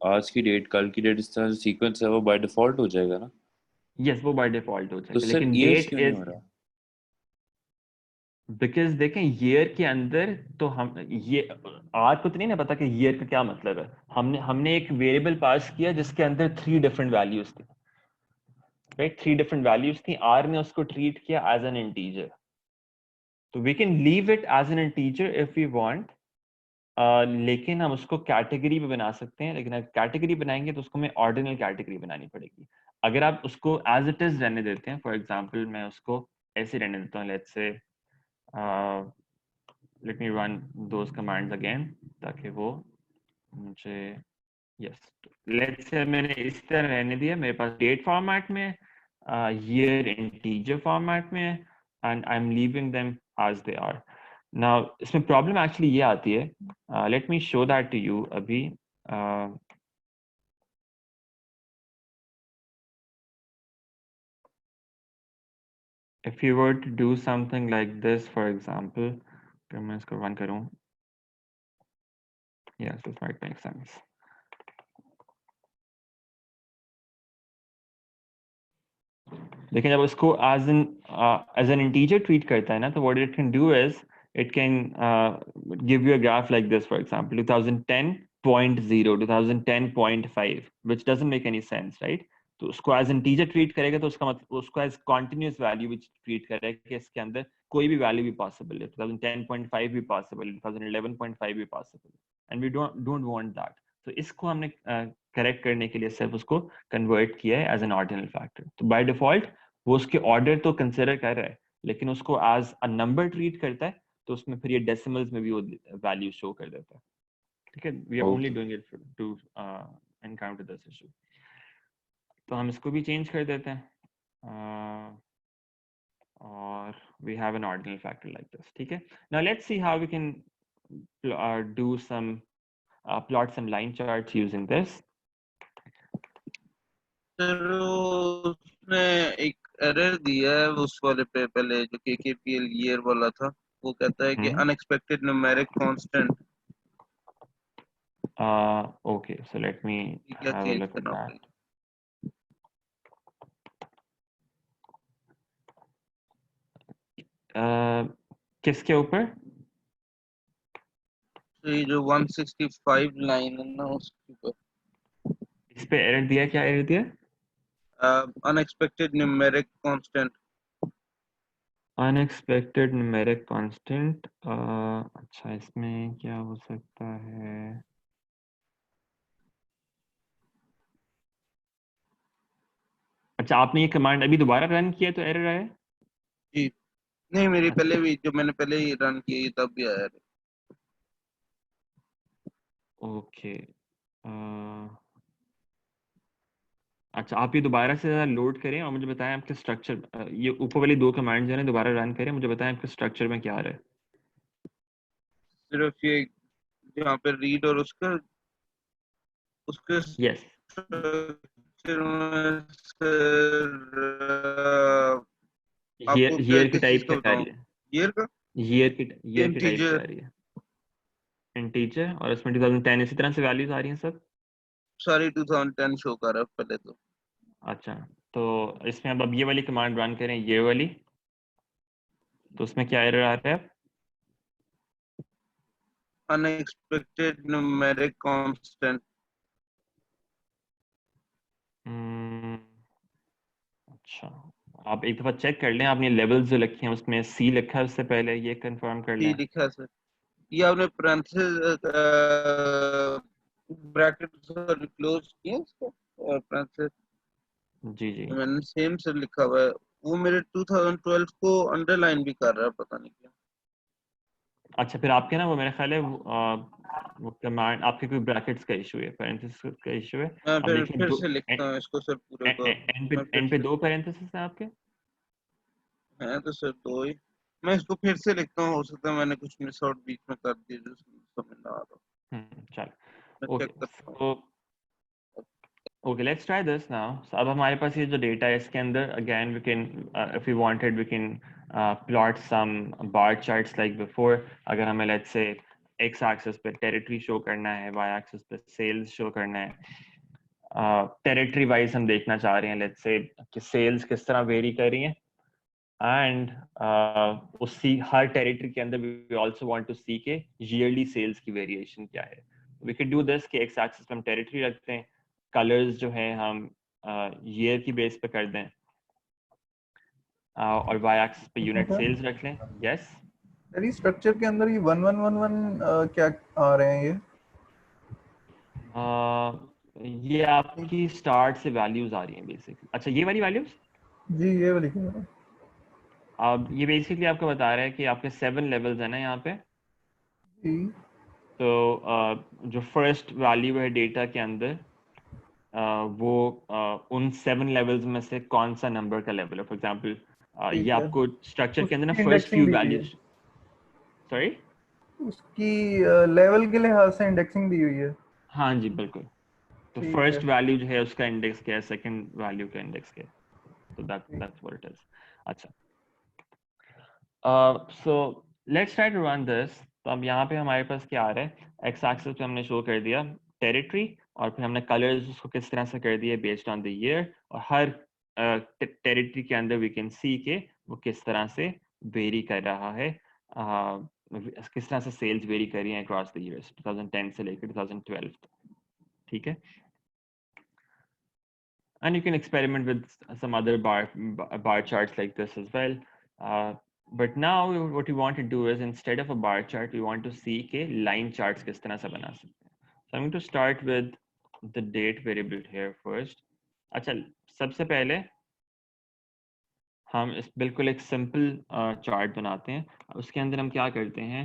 आज की डेट, कल की डेट, इस तरह से सीक्वेंस है वो बाय डिफॉल्ट हो जाएगा ना? यस, वो बाय डिफॉल्ट हो तो जाएगा, सर लेकिन ईयर्स डेट क्यों नहीं इज हो रहा? बिकॉज देखें ईयर के अंदर तो हम ये आज को तो नहीं ना पता कि ईयर का क्या मतलब है. हमने एक वेरिएबल पास किया जिसके अंदर 3 डिफरेंट वैल्यूज थी, राइट? 3 डिफरेंट वैल्यूज थी. आर ने उसको ट्रीट किया एज एन इंटीजर. तो we can leave it as an integer if we want, लेकिन हम उसको कैटेगरी में बना सकते हैं. लेकिन अगर कैटेगरी बनाएंगे तो उसको हमें ऑर्डिनल कैटेगरी बनानी पड़ेगी. अगर आप उसको एज इट इज रहने देते हैं, फॉर एग्जांपल मैं उसको ऐसे रहने देता हूँ, let's say let me run those commands again, ताकि वो मुझे यस लेट्स से मैंने इस तरह रहने दिया. मेरे पास डेट फॉर्मेट में, ईयर इंटीजर फॉर्मेट में, and I am leaving them as they are. Now इसमें प्रॉब्लम एक्चुअली ये आती है. Let me show that to you अभी. If you were to do something like this, for example, अगर मैं इसको रन करूं, yes, this might make sense. लेकिन जब उसको as an integer treat करता है ना, तो what it can do is it can give you a graph like this, for example, 2010.0, 2010.5, which doesn't make any sense, right? तो उसको as integer treat करेगा तो उसका मतलब उसको as continuous value which treat करेगा कि इसके अंदर कोई भी value भी possible है. 2010.5 भी possible है, 2011.5 भी possible है, and we don't want that. तो इसको हमने करेक्ट करने के लिए सिर्फ उसको कन्वर्ट किया है एज एन ऑर्डिनल फैक्टर. तो बाय डिफॉल्ट वो उसके ऑर्डर तो कंसिडर कर रहा है, लेकिन उसको एज अ नंबर ट्रीट करता है, तो उसमें फिर ये डेसिमल्स में भी वो वैल्यू शो कर देता है. ठीक है. We are only doing it to encounter this issue. तो हम इसको भी चेंज कर देते हैं और we have an ordinal factor like this. ठीक है. Now let's see how we can do some plot some line charts using this. Sir उसने एक एरर दिया है उस वाले पे, पहले जो KKPL ईयर वाला था, वो कहता है कि unexpected numeric constant. Okay, so let me have a look at that. किसके ऊपर? तो ये जो 165 लाइन है ना उसके ऊपर. इस पे एरर दिया, क्या एरर दिया? Unexpected numeric constant. Unexpected numeric constant. अच्छा, इसमें क्या हो सकता है? अच्छा, आपने ये कमांड अभी दोबारा रन किया तो एरर आया? जी नहीं, मेरी अच्छा, पहले भी, जो मैंने पहले ही रन की तब भी आया है। ओके। अच्छा, आप ये दोबारा से ज़रा लोड करें और मुझे बताएं आपके स्ट्रक्चर, ये ऊपर वाली दो कमांड जो है दोबारा रन करें, मुझे बताएं आपके स्ट्रक्चर में क्या आ रहा है। सिर्फ ये यहाँ पे रीड और उसका उसके यस, structure में सर, आपको ईयर की किस चीज टाइप का क्या आ बताऊं? रही है? ईयर का? ईयर की टाइप क्या इंटीजर। आ रही है? इंटीजर। और उसमें 2010 इसी तरह से वैल्यूज आ रही हैं सब? सारी 2010 शो कर रहा है पहले तो। अच्छा, तो इसमें अब ये वाली कमांड रन करें, ये वाली, तो उसमें क्या एरर आ रहा है? Unexpected numeric constant. हम्म, अच्छा, आप एक दफा चेक कर लें, आपने लेवल्स जो लिखे हैं उसमें सी लिखा है उससे पहले, ये कंफर्म कर सी लें। लिखा है सर। ये आपने पैरेंथेसिस ब्रैकेट क्लोज किया इसको, पैरेंथेसिस जी जी। मैंने सेम से लिखा हुआ है। वो मेरे 2012 को अंडरलाइन भी कर रहा है, पता नहीं क्यों। अच्छा, फिर आपके ना वो मेरा ख्याल है वो कमांड आपके कोई ब्रैकेट्स का इशू है, पैरेंथेसिस का इशू है। मैं अब देखिए फिर दो से लिखता हूँ इसको सर पूरे को। मैं फिर एंड पे से, दो पैरेंथेसिस हैं आपके। है तो सर दो ही। मैं इसको फिर से लिखता हूँ, हो सकता है मैंने कुछ मिस आउट बीच में कर दिया जो समझ ना आ रहा। चल, मैं ओके। चेक करता हूँ। So okay, let's try this now. So अब हमारे पास ये जो डेटा है इसके अंदर again we can, if we wanted we can plot some bar charts like before. अगर हमें लेट्स से एक्स एक्सिस पे टेरिटरी शो करना है, वाई एक्सिस पे सेल्स शो करना है, टेरिटरी वाइज हम देखना चाह रहे हैं लेट्स से कि सेल्स किस तरह वेरी कर रही हैं, एंड उसी हर टेरिटरी के अंदर वी आल्सो वांट टू सी के ईयरली सेल्स की वेरिएशन क्या है। वी कैन डू दिस कि एक्स एक्सिस पे हम टेरिटरी रखते हैं, कलर्स जो हैं हम ईयर की बेस पे कर दें, और वाई एक्सिस पे यूनिट सेल्स रख लें। यस, सर स्ट्रक्चर के अंदर ये 1111 क्या आ रहे हैं ये? ये आपकी स्टार्ट से वैल्यूज आ रही हैं बेसिकली। अच्छा, ये वाली वैल्यूज, जी ये वाली क्या है? अब ये बेसिकली आपको बता रहा है कि आपके 7 लेवल्स हैं ना यहाँ पे। जी तो जो फर्स्ट वैल्यू है डेटा के अंदर, वो उन 7 लेवल्स में से कौन सा नंबर का लेवल है। फॉर एग्जांपल ये ठीक है, आपको स्ट्रक्चर के अंदर ना उसकी फर्स्ट इंडेक्सिंग फ्यू दी हुई है, वैल्यूज, सॉरी, उसकी लेवल के लिहाज से इंडेक्सिंग दी हुई है। हाँ जी बिल्कुल। तो ठीक है फर्स्ट वैल्यू जो है उसका इंडेक्स क्या है, सेकंड वैल्यू का इंडेक्स क्या है, तो ठीक। That's what it is. अच्छा, so let's try to run this. तो अब यहाँ पे हमारे पास क्या आ रहा है, एक्स एक्सिस पे हमने शो कर दिया टेरिटरी, और फिर हमने कलर्स उसको किस तरह से कर दिए बेस्ड ऑन द ईयर, और हर टेरिटरी के अंदर वी कैन सी के वो किस तरह से वेरी कर रहा है, किस तरह से सेल्स वेरी कर रही हैं अक्रॉस द ईयर्स 2010 से लेकर 2012 तक। ठीक है, and you can experiment with some other bar charts like this as well. But now what we want to do is, instead of a bar chart, we want to see के line charts किस तरह से बना सकते हैं. So I'm going to start with the date variable here first. अच्छा, सबसे पहले हम इस बिल्कुल एक सिंपल चार्ट बनाते हैं। उसके अंदर हम क्या करते हैं,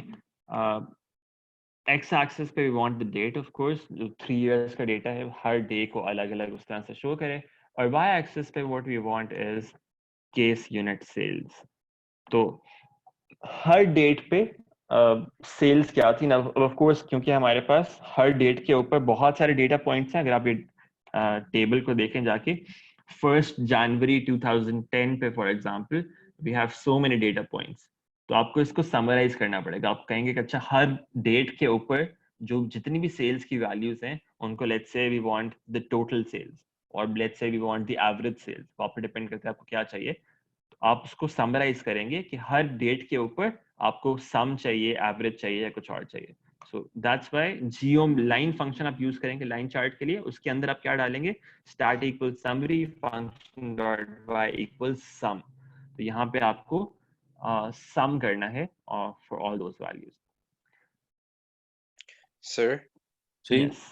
एक्स एक्सिस पे we want the date, of course जो 3 इयर्स का डेटा है हर डे को अलग अलग उस तरह से शो करे, और वाई एक्सिस पे what we want is case unit sales. तो हर डेट पे सेल्स क्या थी ना, ऑफ कोर्स क्योंकि हमारे पास हर डेट के ऊपर बहुत सारे डेटा पॉइंट्स हैं। अगर आप ये टेबल को देखें जाके, 1 जनवरी 2010 पे for example we have so many data points. तो आपको इसको समराइज करना पड़ेगा। आप कहेंगे कि अच्छा हर डेट के ऊपर जो जितनी भी सेल्स की वैल्यूज हैं उनको let's say we want the total sales, और let's say we want the average sales. तो आप पे डिपेंड करता है आपको क्या चाहिए। तो आप उसको समराइज करेंगे कि हर डेट के ऊपर आपको सम चाहिए, एवरेज चाहिए या कुछ और चाहिए। So that's why geom line function आप यूज करेंगे लाइन चार्ट के लिए, उसके अंदर आप क्या डालेंगे, stat equals summary function dot y equals sum। तो यहाँ पे आपको सम करना है for all those values. Sir, सही। Yes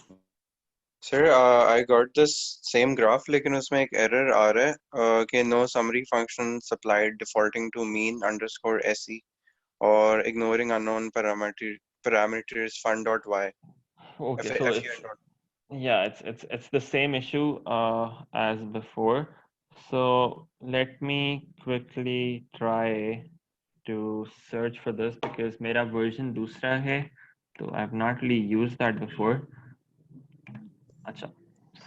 sir, I got this same graph, लेकिन उसमें एक error आ रहा है कि no summary function supplied defaulting to mean underscore se or ignoring unknown parameters fun.y. okay, so it's yeah, it's the same issue as before. So let me quickly try to search for this because मेरा version दूसरा है, तो I have not really used that before. अच्छा,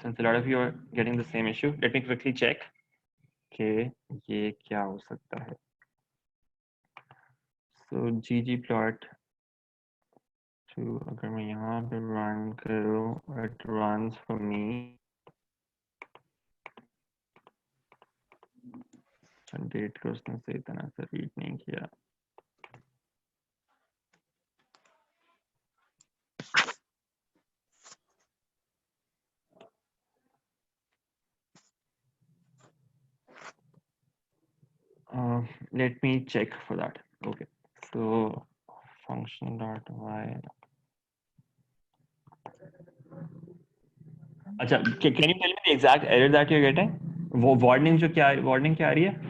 since a lot of you are getting the same issue, let me quickly check कि ये क्या हो सकता है। So ggplot to अगर मैं यहाँ पे run करूँ, it runs for me date को उसने सही तरह से रीड नहीं किया। Let me check for that. Okay, so function dot y. अच्छा, can you tell me the exact error that you're getting? वो warning जो क्या warning क्या आ रही है?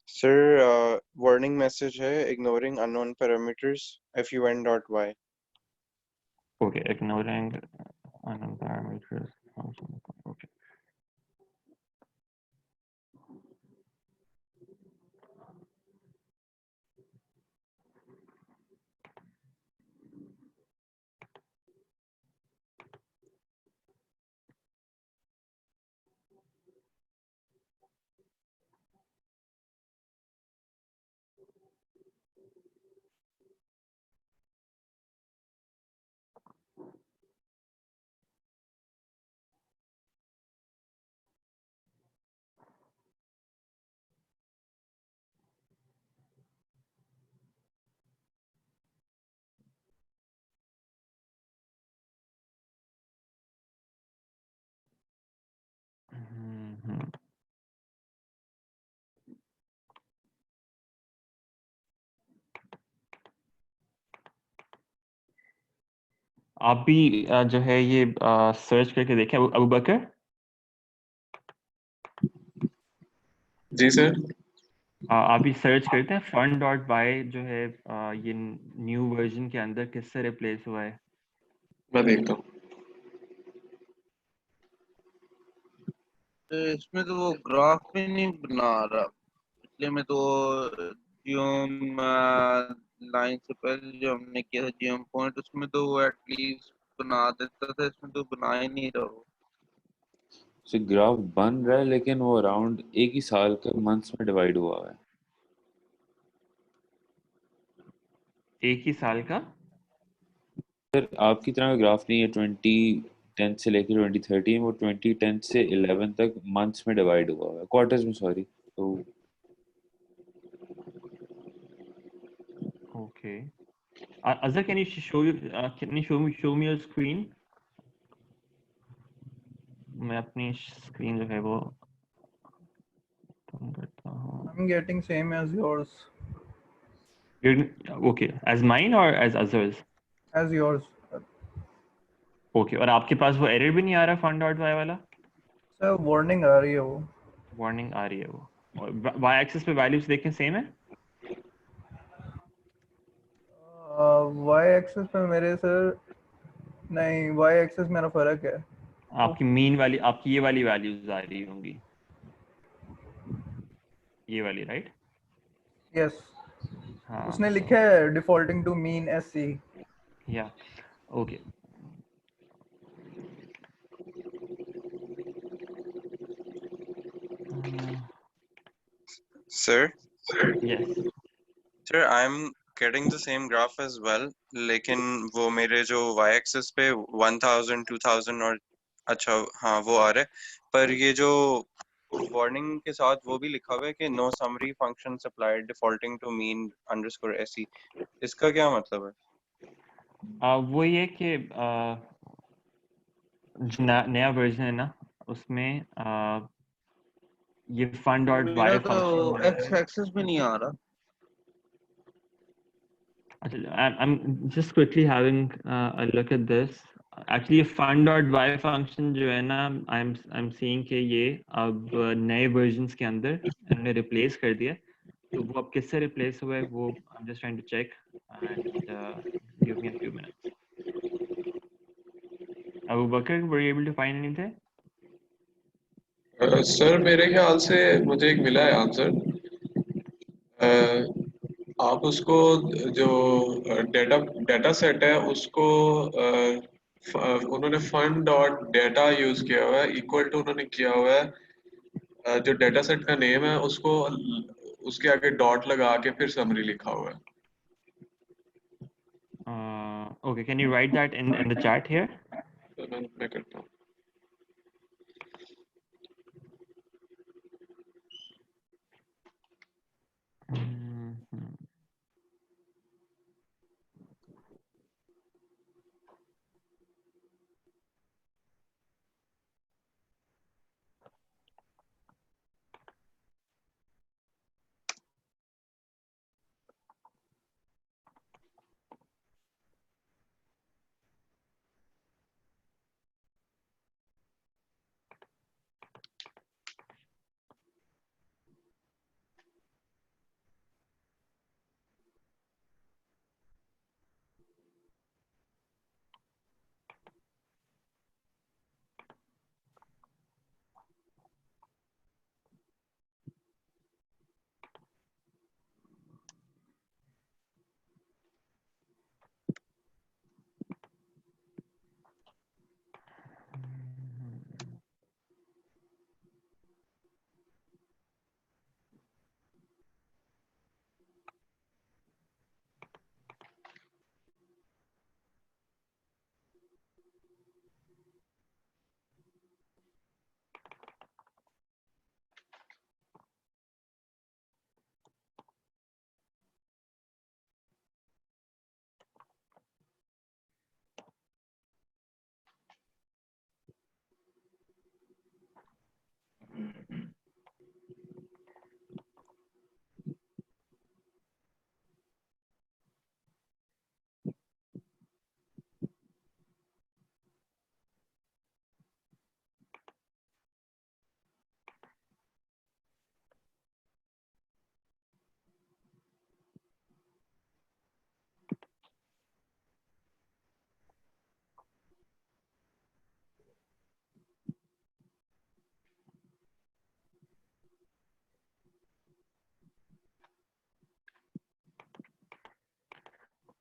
Sir, warning message है ignoring unknown parameters fun.y. Okay, ignoring unknown parameters function. Okay. आप भी जो है ये सर्च करके देखें अबू बकर। जी सर। आप भी सर्च करते हैं fun.y जो है ये न्यू वर्जन के अंदर किससे रिप्लेस हुआ है। मैं देखता हूँ। इसमें तो वो ग्राफ भी नहीं बना रहा, इसलिए मैं तो जियोम लाइन से पहले जो हमने किया था जियोम पॉइंट, उसमें तो वो एटलीस्ट बना देता था, इसमें तो बना ही नहीं रहा वो। सो ग्राफ बन रहा है लेकिन वो अराउंड एक ही साल के मंथ्स में डिवाइड हुआ है। एक ही साल का? सर आपकी तरह का ग्राफ नहीं है 2010 से लेकर 2013, वो 2010 से 11 तक मंथ्स में डिवाइड हुआ है, क्वार्टर्स में सॉरी। तो Okay. Azhar, can you show me your screen? मैं अपनी स्क्रीन जो है वो कम करता हूँ। I'm getting same as yours. Okay, as mine or as Azhar's? As yours. Okay, और आपके पास वो एरर भी नहीं आ रहा fun.y वाला? सर वार्निंग आ रही है वो। वार्निंग आ रही है वो। और y एक्सिस पे वैल्यूज देखें सेम है? वाई एक्सिस पे मेरे सर नहीं, वाई एक्सिस मेरा फर्क है। आपकी मीन वाली, आपकी ये वाली वैल्यूज आ रही होंगी, ये वाली, राइट? यस, हाँ, उसने लिखा है डिफॉल्टिंग टू मीन एससी। या okay. Sir, yes sir, I'm getting the same graph as well, लेकिन वो मेरे जो y-axis पे 1000, 2000 और अच्छा हाँ वो आ रहा है, पर ये जो वार्निंग के साथ वो भी लिखा हुआ है कि no summary function supplied defaulting to mean underscore se, इसका क्या मतलब है? वो ये कि जो नया वर्जन है ना उसमें ये fun डॉट मेरा वाई तो फंक्शन एक्स एक्सेस भी नहीं आ रहा। I'm just quickly having a look at this. Actually, fun.y function जो है ना, I'm seeing कि ये अब नए versions के अंदर हमने replace कर दिया। तो वो अब किससे replace हुआ है वो I'm just trying to check and give me a few minutes. Abu Bakr, were you able to find anything? Sir मेरे ख्याल से मुझे एक मिला है आंसर। आप उसको जो डेटा डेटा सेट है उसको उन्होंने फंड डॉट डेटा यूज किया हुआ है, इक्वल टू उन्होंने किया हुआ है जो डेटा सेट का नेम है उसको उसके आगे डॉट लगा के फिर समरी लिखा हुआ है। Okay, can you write that in the chat here? तो मैं करता हूँ। Mhm.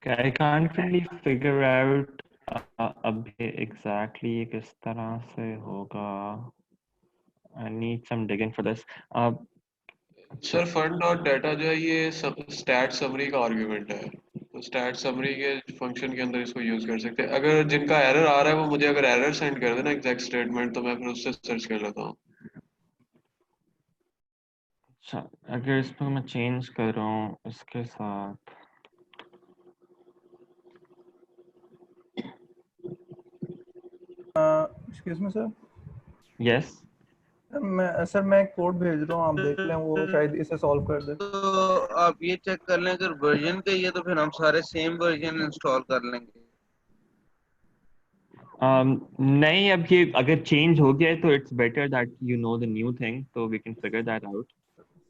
Okay, I can't really figure out अब ये exactly ये किस तरह से होगा. I need some digging for this. Sir fund dot data जो है ये स्टैट समरी का आर्गुमेंट है, तो स्टैट समरी के फंक्शन के अंदर इसको यूज कर सकते हैं। अगर जिनका एरर आ रहा है वो मुझे अगर एरर सेंड कर देना एग्जैक्ट स्टेटमेंट, तो मैं फिर उससे सर्च कर लेता हूँ। अच्छा, अगर इसमें मैं चेंज कर रहा हूँ इसके साथ एक्सक्यूज मी सर। यस मैं एक कोड भेज रहा हूँ, आप देख लें, वो शायद इसे सॉल्व कर दे। तो आप ये चेक कर लें अगर वर्जन का ही है तो फिर हम सारे सेम वर्जन इंस्टॉल कर लेंगे। नहीं, अब ये अगर चेंज हो गया है तो it's better that you know the new thing, तो we can figure that out.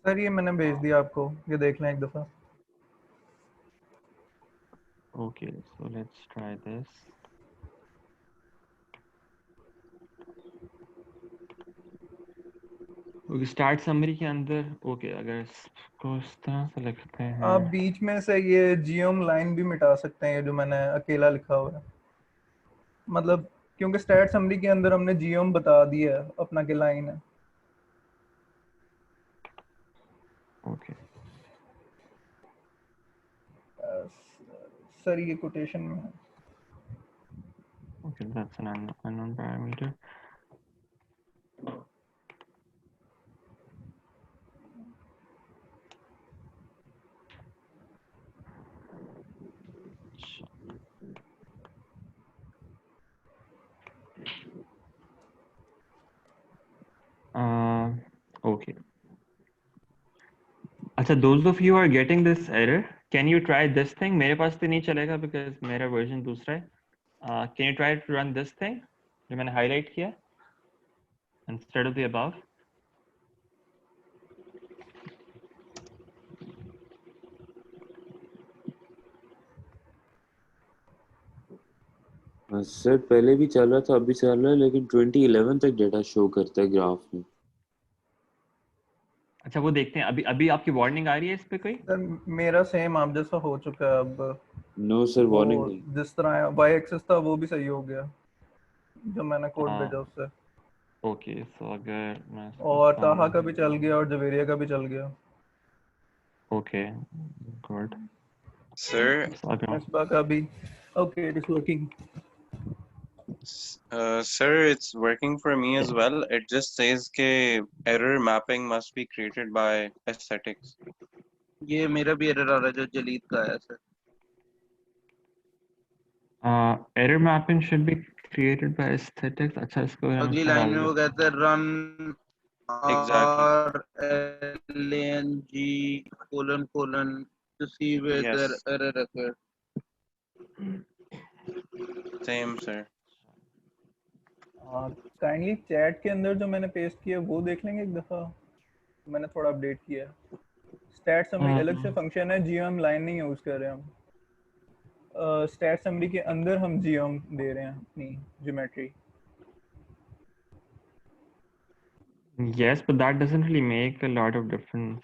Sir ये मैंने भेज दिया आपको, ये देख लें एक दफ़ा। Okay, so let's try this. Okay, start summary के अंदर ओके, अगर इसको इस तरह से लिखते हैं आप बीच में से ये जियोम लाइन भी मिटा सकते हैं, ये जो मैंने अकेला लिखा हुआ है, मतलब क्योंकि स्टैट समरी के अंदर हमने जियोम बता दिया है अपना के लाइन है। ओके। सर ये कोटेशन में है। Okay, that's an unknown parameter. अच्छा, those of you who are getting this error, can you try this thing? मेरे पास तो नहीं चलेगा because मेरा version दूसरा है. Can you try to run this thing जो मैंने highlight किया instead of the above? Sir पहले भी चल रहा था, अभी चल रहा है, लेकिन 2011 तक डेटा शो करता है ग्राफ में. अच्छा, वो देखते हैं. अभी आपकी वार्निंग आ रही है इस पे कोई? सर मेरा सेम आप जैसा हो चुका है अब. नो सर, वो वार्निंग नहीं. जिस तरह वाई एक्सेस था वो भी सही हो गया जो मैंने कोड हाँ. भेजा उससे. ओके, सो अगर मैं और समझता ताहा हूँ. का भी चल गया और जवेरिया का भी चल गया. Okay, good. Sir, मिसबा का भी. Okay, it is working. sir, it's working for me as well. It just says कि error mapping must be created by aesthetics. ये मेरा भी एरर आ रहा है जो जलीद का आया sir. Error mapping should be created by aesthetics. अच्छा, इसको हम अगली इसमें लाइन डाल में वो देते हैं. कहते हैं run Exactly. RLANG colon to see whether Yes, error occurred. same, sir. Kindly chat के अंदर जो मैंने पेस्ट किया वो देख लेंगे एक दफ़ा. मैंने थोड़ा अपडेट किया. स्टैट समरी अलग से फंक्शन है, जीएम लाइन नहीं यूज़ कर रहे हम. स्टैट समरी के अंदर हम जीएम दे रहे हैं अपनी geometry. Yes, but that doesn't really make a lot of difference.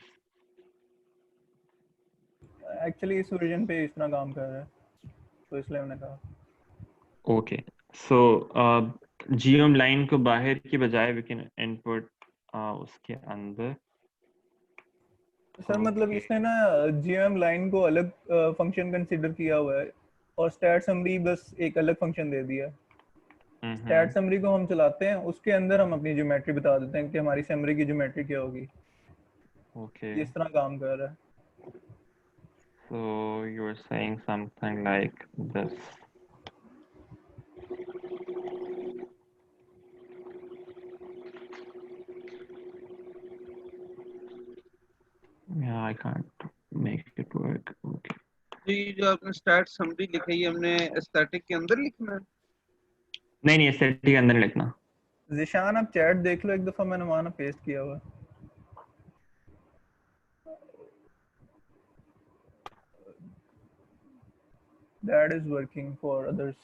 Actually इस वर्जन पे इस तरह काम कर रहा है तो इसलिए मैंने कहा. Okay, so geom line को बाहर की बजाय we can input उसके अंदर. सर मतलब इसने ना जीएम लाइन को अलग फंक्शन कंसीडर किया हुआ है और स्टैट समरी बस एक अलग फंक्शन दे दिया है. स्टैट समरी को हम चलाते हैं, उसके अंदर हम अपनी ज्योमेट्री बता देते हैं कि हमारी समरी की ज्योमेट्री क्या होगी. Okay. इस तरह काम कर रहा है. So you're saying something like this. Yeah, I can't make it work. Okay. तो ये जो आपने स्टैट समरी लिखी है हमने एस्थेटिक के अंदर लिखना है. नहीं, एस्थेटिक के अंदर लिखना. जिशान आप चैट देख लो एक दफ़ा, मैंने वहाँ ना पेस्ट किया हुआ है. That is working for others.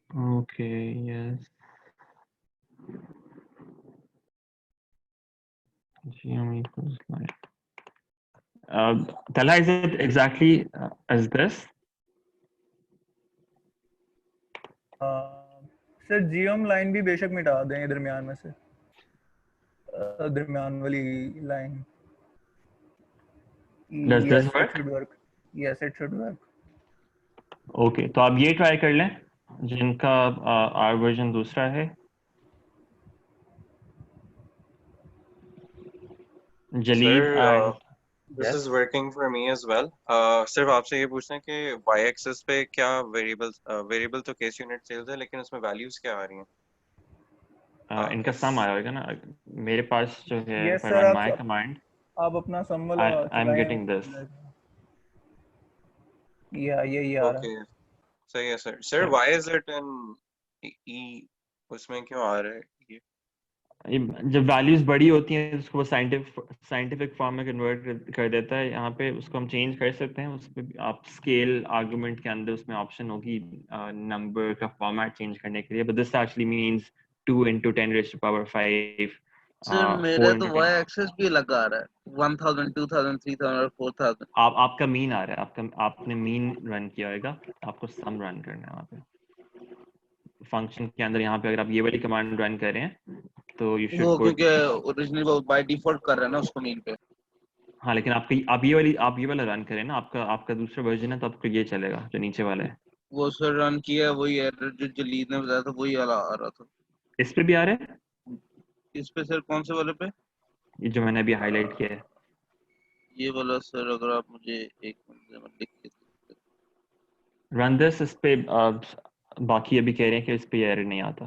Okay, yes. Geom equals line. Tala, is it exactly as this? Sir GM line भी बेशक मिटा दें दरमियान में से, दरमियान वाली line. Does this Yes, work? it should work. Yes, it should work. Okay, तो आप ये ट्राई कर लें जिनका R वर्जन दूसरा है. जलील Sir, and this is working for me as well. सिर्फ आपसे ये पूछना है कि y axis पे क्या वेरिएबल तो केस यूनिट सेल्स है, लेकिन उसमें वैल्यूज क्या आ रही हैं? इनका सम आया होगा ना. मेरे पास जो है Yes, if I sir, run my command, आप अपना सम वाला I'm getting this. यही आ रहा है. Okay, सही है sir. Sir, why is it in E? उसमें क्यों आ रहा है ये? जब वैल्यूज बड़ी होती हैं तो उसको वो साइंटिफिक फॉर्म में कन्वर्ट कर देता है. यहाँ पे उसको हम चेंज कर सकते हैं. उस पे आप स्केल आर्गुमेंट के अंदर उसमें ऑप्शन होगी नंबर का फॉर्मेट चेंज करने के लिए. But this actually means 2 into 10 raised to power 5. Sir मेरा तो y एक्सेस भी लगा रहा है 1000 2000 3000 और 4000. आपका मीन आ रहा है. आपने मीन रन किया होगा, आपको सम रन करना है वहाँ पे फंक्शन के अंदर. यहाँ पे अगर आप ये वाली कमांड रन कर रहे हैं तो यू शुड वो क्योंकि ओरिजिनली वो बाय डिफॉल्ट कर रहा है ना उसको मीन पे. हाँ, लेकिन आप ये वाला रन करें ना. आपका दूसरा वर्जन है तो आपको ये चलेगा जो नीचे वाला है. वो सर रन किया वही एरर जो जलीद ने बताया था वही आ रहा था. इस पे भी आ रहा है. इस पे सर कौन से वाले पे? ये जो मैंने अभी हाईलाइट किया है ये वाला सर. अगर आप मुझे एक मिनट लिख के रन दिस. इस पे बाकी अभी कह रहे हैं कि इस पे एरर नहीं आता।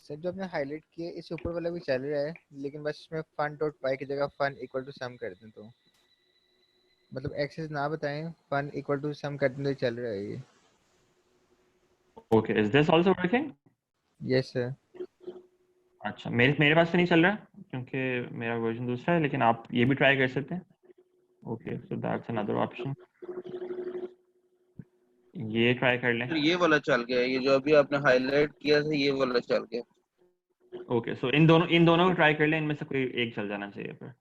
सर जो आपने हाईलाइट किया इससे ऊपर वाला भी चल रहा है, लेकिन बस इसमें फन डॉट पाई की जगह फन इक्वल टू सम कर दें तो मतलब एक्सेस ना बताएं, फन इक्वल टू सम कर दें तो चल रहा है ये। Okay, is this also working? Yes sir. अच्छा, मेरे मेरे पास से नहीं चल रहा क्योंकि मेरा वर्जन दूसरा है, लेकिन आप ये भी ट्राई कर सकते हैं। Okay, so that's another option. ये ट्राई कर लें। ये वाला चल गया, ये जो अभी आपने हाईलाइट किया था ये वाला चल गया। ओके, सो इन दोनों को ट्राई कर लें, इनमें से कोई एक चल जाना चाहिए फिर।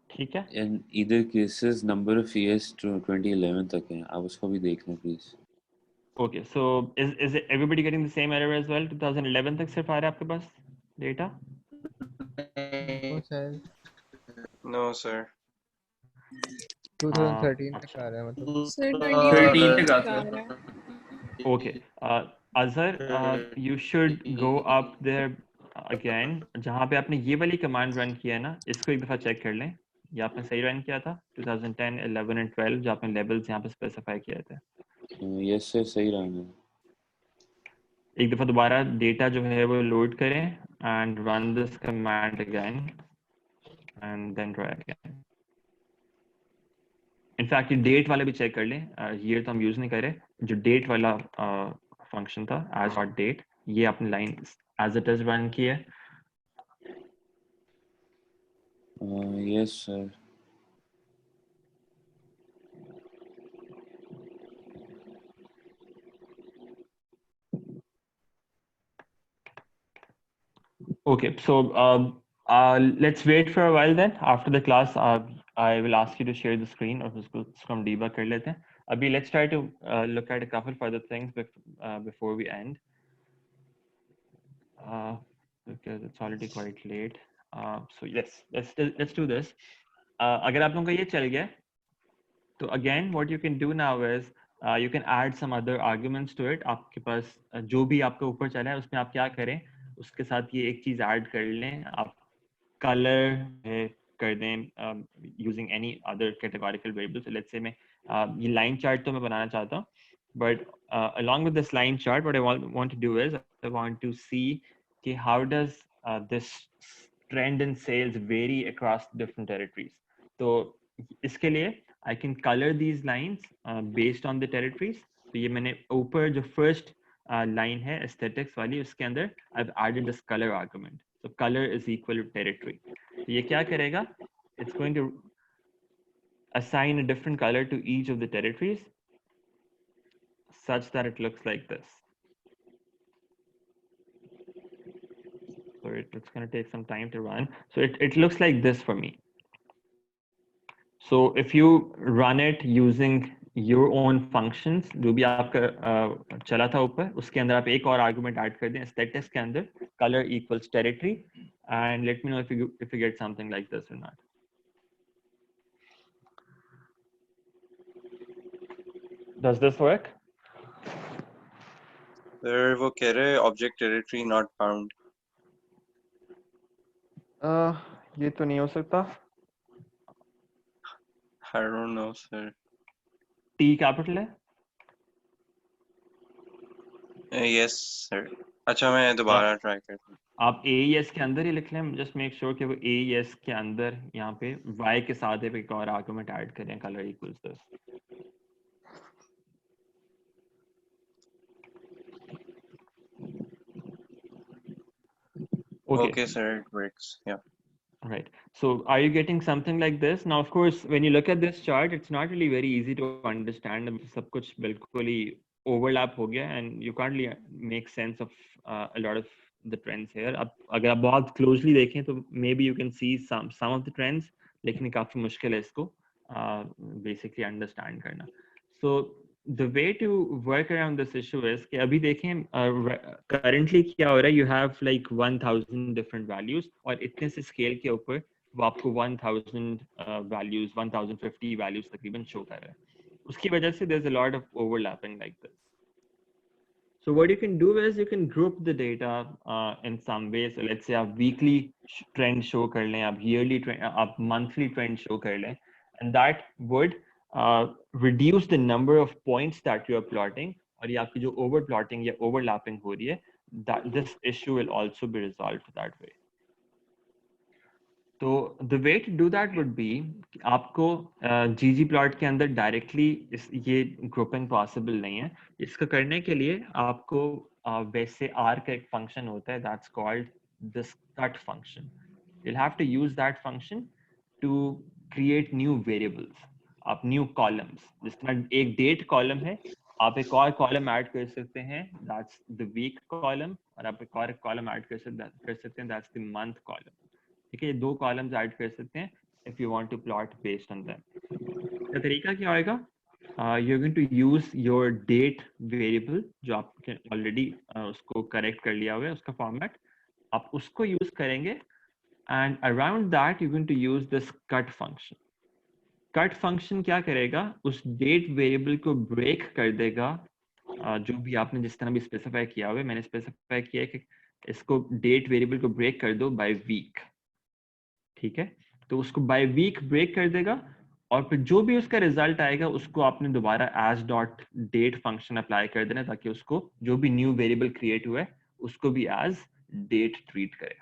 ठीक है। In either cases number of years 2011 तक है, आप उसको भी देख लें please. Okay, so is everybody getting the same error as well? 2011 तक सिर्फ आ रहा है आपके पास data? No sir, No, sir. 2013 तक आ रहा है मतलब। सर 13 2013 तक तक आता आ है। रहा है। Okay, Azhar, you should go up there again. जहाँ पे आपने ये वाली कमांड रन किया है ना, इसको एक दफ़ा चेक कर लें। ये आपने सही रन किया था 2010, 11 and 12 जो आपने लेवल्स यहाँ पे स्पेसिफाई किए थे। यस सर, सही रहा है। एक दफ़ा दोबारा डेटा जो है वो लोड करें and run this command again and then try again. In fact ये डेट वाला भी चेक कर लें। ये तो हम यूज़ नहीं कर रहे। जो डेट वाला फंक्शन था एज डॉट डेट, ये आपने line as it is run की है। Yes sir. Okay, so let's wait for a while then. After the class, I will ask you to share the screen और उसको हम debug कर लेते हैं। अभी let's try to look at a couple further things before we end. Because it's already quite late. So yes, let's do this. अगर आप लोगों का ये चल गया, तो again what you can do now is you can add some other arguments to it. आपके पास जो भी आपके ऊपर चला है उसमें आप क्या करें, उसके साथ ये एक चीज ऐड कर लें। आप कलर कर दें using any other categorical variable. So let's say मैं ये लाइन चार्ट तो मैं बनाना चाहता हूँ, but along with this line chart what I want to do is I want to see कि how does this trend in sales vary across different territories. तो इसके लिए I can color these lines based on the territories. तो ये मैंने ऊपर जो first line है aesthetics वाली, उसके अंदर I've added this color argument. So color is equal to territory. तो ये क्या करेगा? It's going to assign a different color to each of the territories such that it looks like this. So it's going to take some time to run. So it looks like this for me. So if you run it using your own functions, जो भी आपका चला था ऊपर, उसके अंदर आप एक और argument add कर दें aesthetics के अंदर, color equals territory, and let me know if you get something like this or not. Does this work? Sir, वो कह रहे object territory not found. ये तो नहीं हो सकता। I don't know, sir. T capital है? Yes, sir. अच्छा, मैं दोबारा try करता हूँ। आप AES के अंदर ही लिख लें, just make sure कि वो AES के अंदर यहाँ पे Y के साथ एक और argument add करें, color equals this. Okay, sir, it works. Yeah. Right. So are you getting something like this? Now, of course, when you look at this chart, it's not really very easy to understand. सब कुछ बिल्कुल ही overlap हो गया, and you can't really make sense of a lot of the trends here. अब अगर आप बहुत closely देखें तो maybe you can see some of the trends, लेकिन काफी मुश्किल है इसको basically understand करना. So the way to work around this issue is कि अभी देखें currently क्या हो रहा है, you have like 1000 different values और इतने से scale के ऊपर वो आपको 1000 values, 1050 values तकरीबन show कर रहा है. उसकी वजह से there's a lot of overlapping like this. So what you can do is you can group the data in some way. So let's say आप weekly trend show कर लें, आप yearly trend, आप monthly trend show कर लें, and that would reduce the number of points that you are plotting और ये आपकी जो ओवर प्लॉटिंग या ओवरलैपिंग हो रही है, this issue will also be resolved that way. तो the way to do that would be, आपको ggplot के अंदर डायरेक्टली ये ग्रुपिंग पॉसिबल नहीं है। इसको करने के लिए आपको वैसे R का एक फंक्शन होता है, that's called this cut function. you'll have to use that function to create new variables, आप न्यू कॉलम्स, जिस तरह एक डेट कॉलम है, आप एक और कॉलम ऐड कर सकते हैं, दैट्स द वीक कॉलम, और आप एक और कॉलम ऐड कर सकते हैं, दैट्स द मंथ कॉलम। ठीक है, ये दो कॉलम्स ऐड कर सकते हैं if you want to plot based on them. तो तरीका क्या होएगा, you're going to use your date variable जो आपने ऑलरेडी उसको करेक्ट कर लिया हुआ है, उसका फॉर्मेट आप उसको यूज करेंगे, and around that you're going to use this cut function. cut function क्या करेगा, उस date variable को break कर देगा, जो भी आपने जिस तरह भी स्पेसिफाई किया हुआ है, मैंने स्पेसिफाई किया है कि इसको date variable को break कर दो by week। ठीक है, तो उसको by week break कर देगा, और फिर जो भी उसका रिजल्ट आएगा उसको आपने दोबारा as dot date function apply कर देना, ताकि उसको जो भी न्यू वेरिएबल क्रिएट हुआ है उसको भी as date ट्रीट करे।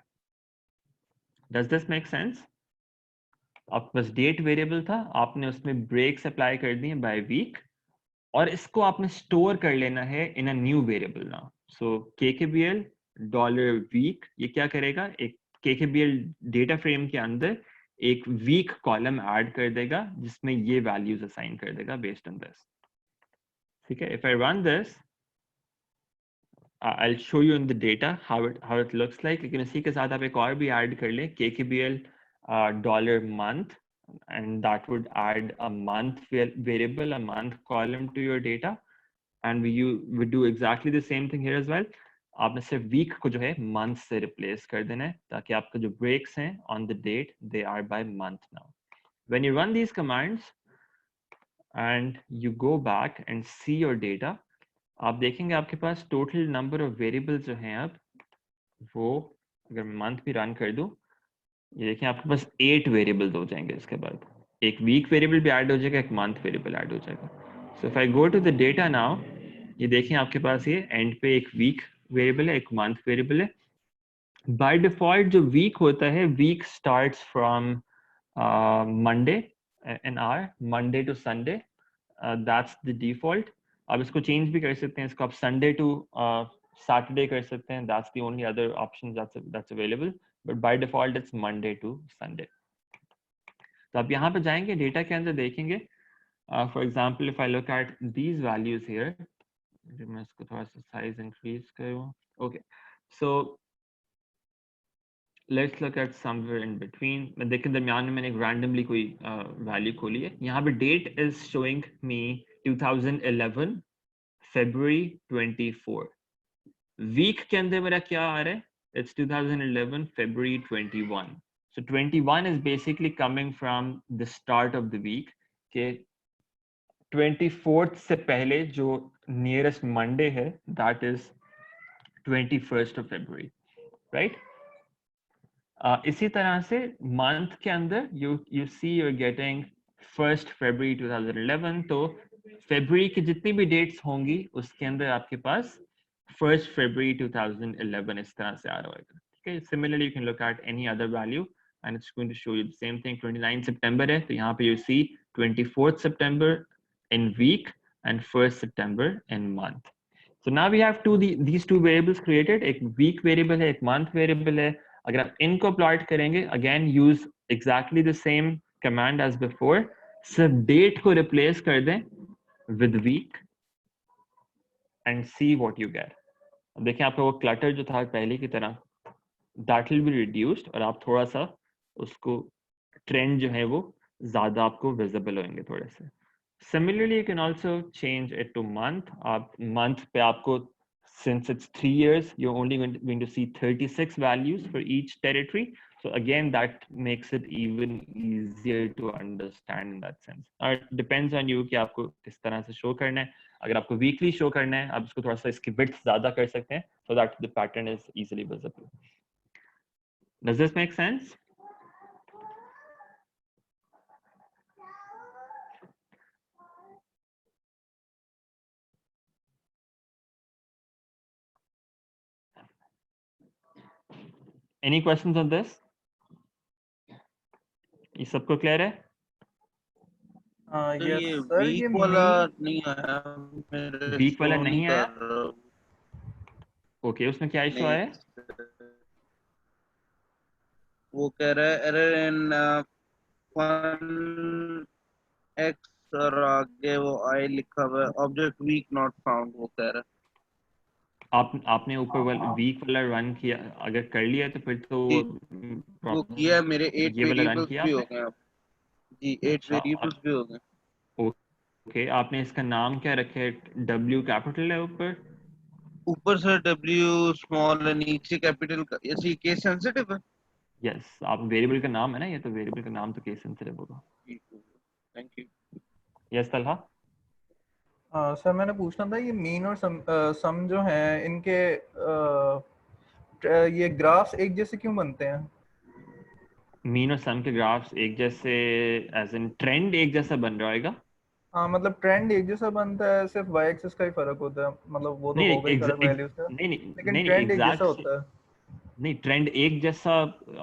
Does this make sense? आपके पास डेट वेरिएबल था, आपने उसमें ब्रेक्स अप्लाई कर दिए बाय वीक, और इसको आपने स्टोर कर लेना है in a new variable now. So KKBL dollar week, ये क्या करेगा, एक KKBL डेटा फ्रेम के अंदर एक वीक कॉलम ऐड कर देगा जिसमें ये वैल्यूज असाइन कर देगा बेस्ड ऑन दिस। ठीक है, if I run this I'll show you in the data how it looks like, लेकिन इसी के साथ आप एक और भी ऐड कर लें, KKBL dollar month, and that would add a month variable, a month column to your data, and you would do exactly the same thing here as well। आपने सिर्फ week को जो है month से replace कर देना है, ताकि आपके जो breaks हैं on the date they are by month now। When you run these commands and you go back and see your data, आप देखेंगे आपके पास टोटल नंबर ऑफ वेरिएबल्स जो हैं अब वो, अगर मैं मंथ भी रन कर दूं, ये देखें आपके पास 8 वेरिएबल्स हो जाएंगे। इसके बाद एक वीक वेरिएबल भी ऐड हो जाएगा, एक मंथ वेरिएबल ऐड हो जाएगा। So if I go to the data now, ये देखें आपके पास ये एंड पे एक वीक वेरिएबल है, एक मंथ वेरिएबल है। बाय डिफॉल्ट जो वीक होता है, week starts from Monday an hour, Monday to Sunday, that's the default. आप इसको चेंज भी कर सकते हैं, इसको आप संडे टू सैटरडे कर सकते हैं, that's the only other option that's available, but by default it's Monday to Sunday. तो आप यहाँ पे जाएंगे, डेटा के अंदर देखेंगे, for example if I look at these values here, मैं इसको थोड़ा सा साइज इंक्रीज करूँ। Okay, so let's look at somewhere in between. मैं देखें दरमियान में मैंने एक रैंडमली कोई वैल्यू खोली है, यहाँ पे date is showing me 2011 February 24। Week के अंदर मेरा क्या आ रहा है, it's 2011 February 21। So 21 is basically coming from the start of the week, के 24th से पहले जो nearest Monday है, that is 21st of February, right? इसी तरह से month के अंदर you see you're getting 1st February 2011, तो February की जितनी भी dates होंगी उसके अंदर आपके पास 1st February 2011 इस तरह से आ रहा होगा। ठीक है, similarly you can look at any other value and it's going to show you the same thing। 29 September है, तो यहाँ पे you see 24th September in week and 1st September in month। So now we have these two variables created, एक week variable है, एक month variable है। अगर आप इनको प्लॉट करेंगे, again use exactly the same command as before, सिर्फ date को replace कर दें with week and see what you get। अब देखिए आपका वो clutter जो था पहले की तरह, that will be reduced, और आप थोड़ा सा उसको trend जो है वो ज़्यादा आपको visible होंगे थोड़े से। Similarly, you can also change it to month। आप month पे आपको, since it's 3 years, you're only going to see 36 values for each territory। So again, that makes it even easier to understand in that sense। It depends on you कि आपको किस तरह से show करना है। अगर आपको weekly show करना है, आप इसको थोड़ा सा इसकी width ज़्यादा कर सकते हैं, so that the pattern is easily visible। Does this make sense? Any questions on this? ये सबको क्लियर है? तो यस ये सर, ये वीक वाला मीन नहीं आया, मेरे वीक वाला शो नहीं नहीं आया? कर रहा। ओके, उसमें क्या इशू नहीं, आया? वो कह रहा है एरर इन फन एक्स और आगे वो आई लिखा हुआ है, ऑब्जेक्ट वीक नॉट फाउंड, वो कह रहा है। आपने ऊपर वाला वीक वाला रन किया, अगर कर लिया तो फिर तो जी, वो किया है, प्रॉब्लम। मेरे 8 ये वाला रन वेरिएबल्स किया भी हो आपने? गए अब। जी 8 अच्छा, वेरिएबल्स भी हो गए। ओके, आपने इसका नाम क्या रखा है? W कैपिटल है ऊपर? ऊपर से W स्मॉल है, नीचे कैपिटल का, ऐसे केस सेंसिटिव है। यस, आप वेरिएबल का नाम है ना, ये तो वेरिएबल का नाम तो केस सेंसिटिव होगा। Thank you. Yes Talha? Sir मैंने पूछना था, ये मीन और सम जो हैं इनके ये ग्राफ्स एक जैसे क्यों बनते हैं? मीन और सम के ग्राफ्स एक जैसे एज इन ट्रेंड एक जैसा बन रहा होगा? हाँ मतलब ट्रेंड एक जैसा बनता है, सिर्फ वाई एक्सिस का ही फर्क होता है, मतलब वो तो नहीं होगा ही फर्क वैल्यूज का, नहीं नहीं लेकिन नहीं नहीं ट्रेंड एक जैसा एग्जैक्ट होता है। नहीं, ट्रेंड एक जैसा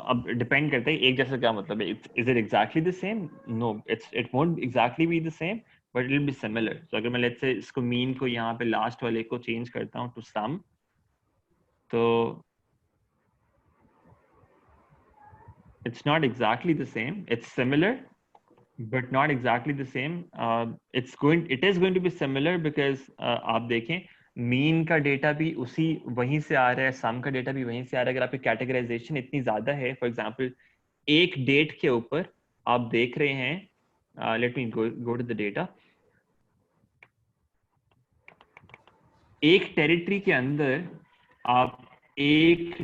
अब डिपेंड करता है एक जैसा क्या मतलब है। Is it exactly the same? No, it won't exactly be the same, but it will be similar. तो अगर मैं लेट्स से इसको मीन को यहाँ पे लास्ट वाले को चेंज करता हूँ टू सम, तो it's not exactly the same, it's similar but not exactly the same. It is going to be similar because आप देखें मीन का डेटा भी उसी वहीं से आ रहा है, सम का डेटा भी वहीं से आ रहा है। अगर आपकी कैटेगराइजेशन इतनी ज्यादा है, फॉर एग्जांपल एक डेट के ऊपर आप देख रहे हैं, let me go to the data, एक टेरिटरी के अंदर आप एक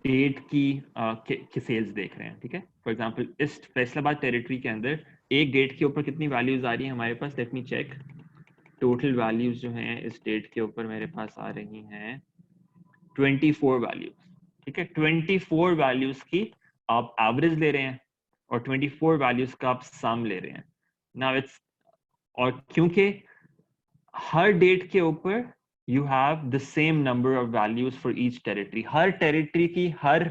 डेट की सेल्स देख रहे हैं, ठीक है? फॉर एग्जांपल इस फैसलाबाद टेरिटरी के अंदर एक डेट के ऊपर कितनी वैल्यूज आ रही है हमारे पास? Let me check. Total values जो हैं इस डेट के ऊपर मेरे पास आ रही हैं 24 वैल्यूज, ठीक है? 24 वैल्यूज की आप एवरेज ले रहे हैं और 24 वैल्यूज का आप सम ले रहे हैं। नाउ इट्स, और क्योंकि हर डेट के ऊपर you have the same number of values for each territory, her territory की हर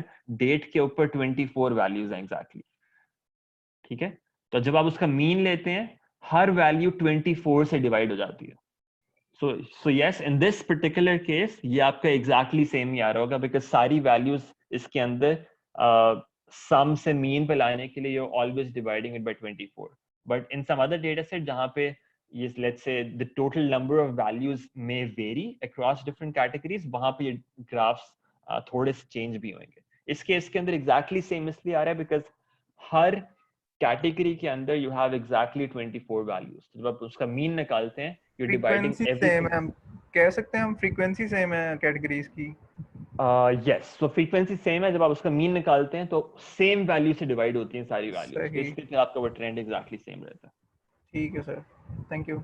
डेट के ऊपर 24 वैल्यूज हैं एग्जैक्टली, ठीक है? तो जब आप उसका मीन लेते हैं हर वैल्यू 24 से डिवाइड हो जाती है। So yes, in this particular case ये आपका एग्जैक्टली सेम ही आ रहा होगा, बिकॉज सारी वैल्यूज इसके अंदर सम से मीन पे लाने के लिए you always dividing it by 24। But in some other data set जहाँ पे yes, let's say the total number of values may vary across different categories, वहां पे ये graphs थोड़े से change भी होंगे। इस केस के अंदर exactly same इसलिए आ रहा है because हर कैटेगरी के अंदर you have exactly 24 values। जब आप उसका मीन निकालते हैं you're dividing फ्रीक्वेंसी सेम है, हम कह सकते हैं हम फ्रीक्वेंसी सेम है कैटेगरीज की। yes, so frequency same है, जब आप उसका मीन निकालते हैं तो same value से divide होती हैं सारी values, तो इसके लिए आपका वो trend exactly same रहता है। ठीक है सर, थैंक यू।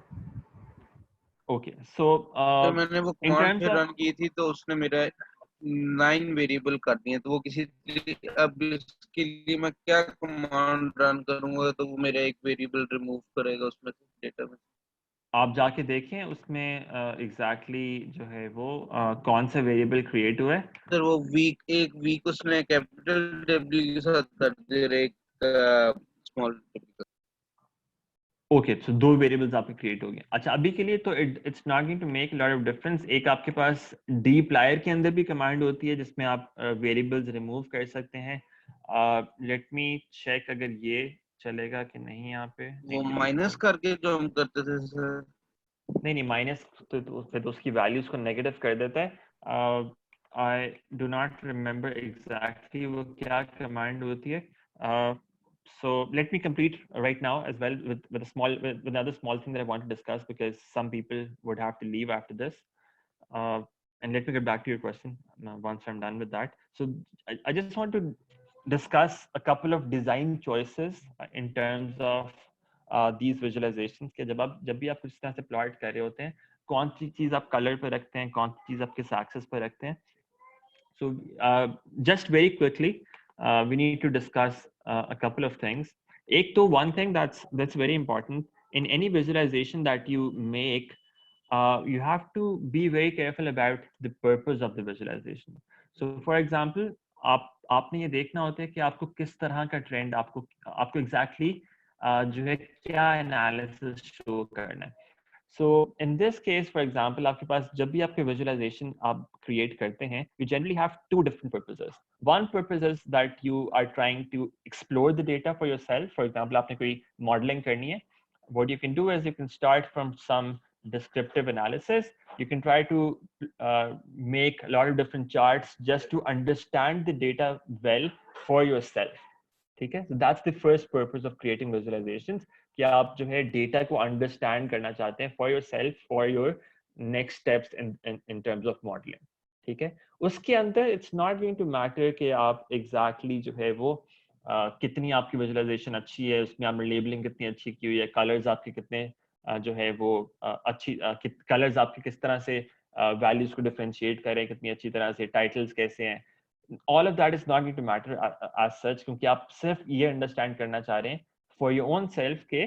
ओके, सो तो मैंने वो कमांड फिर रन की थी तो उसने मेरा 9 वेरिएबल कर दिए, तो वो किसी, अब इसके लिए मैं क्या कमांड रन करूंगा तो वो मेरा एक वेरिएबल रिमूव करेगा उसमें से डेटा में। आप जाके देखें उसमें एग्जैक्टली जो है वो कौन सा वेरिएबल क्रिएट हुआ है। सर वो एक वीक उसने कैपिटल W के साथ कर दिया, एक स्मॉल W। ओके, सो दो वेरिएबल्स आपके क्रिएट हो गए। अच्छा, अभी के लिए तो it's not going to make lot of difference. एक आपके पास dplyr के अंदर भी कमांड होती है जिसमें आप वेरिएबल्स रिमूव कर सकते हैं। लेट मी चेक अगर ये चलेगा कि नहीं यहाँ पे। वो माइनस करके जो हम करते थे सर। नहीं, माइनस तो उसकी वैल्यूज को नेगेटिव कर देता है। I do not remember exactly वो क्या कमांड होती है। So let me complete right now as well with another small thing that I want to discuss, because some people would have to leave after this. And let me get back to your question once I'm done with that. So I just want to discuss a couple of design choices in terms of these visualizations के जब भी आप इस तरह से plot कर रहे होते हैं, कौन सी चीज आप कलर पे रखते हैं, कौन सी चीज आप किस एक्सिस पे रखते हैं। So just very quickly, we need to discuss a couple of things. एक तो one thing that's very important in any visualization that you make, you have to be very careful about the purpose of the visualization. So for example, आपने ये देखना होता है कि आपको किस तरह का ट्रेंड आपको एग्जैक्टली जो है क्या एनालिसिस शो करना है. So in this case, for example, आपके पास जब भी आपके visualization आप create करते हैं, you generally have two different purposes. One purpose is that you are trying to explore the data for yourself. For example, आपने कोई modeling करनी है. What you can do is you can start from some descriptive analysis. You can try to make a lot of different charts just to understand the data well for yourself. ठीक है? So that's the first purpose of creating visualizations. कि आप जो है data को understand करना चाहते हैं for yourself for your next steps in terms of modelling. ठीक है, उसके अंदर it's not going to matter कि आप एग्जैक्टली जो है वो कितनी आपकी विजुअलाइजेशन अच्छी है, उसमें आपने लेबलिंग कितनी अच्छी की हुई है, कलर्स आपके कितने जो है वो अच्छी कलर्स आपके किस तरह से वैल्यूज को डिफरेंशिएट करें कितनी अच्छी तरह से, टाइटल्स कैसे हैं. All of that is not going to matter as such, क्योंकि आप सिर्फ ये अंडरस्टैंड करना चाह रहे हैं फॉर योर ओन सेल्फ के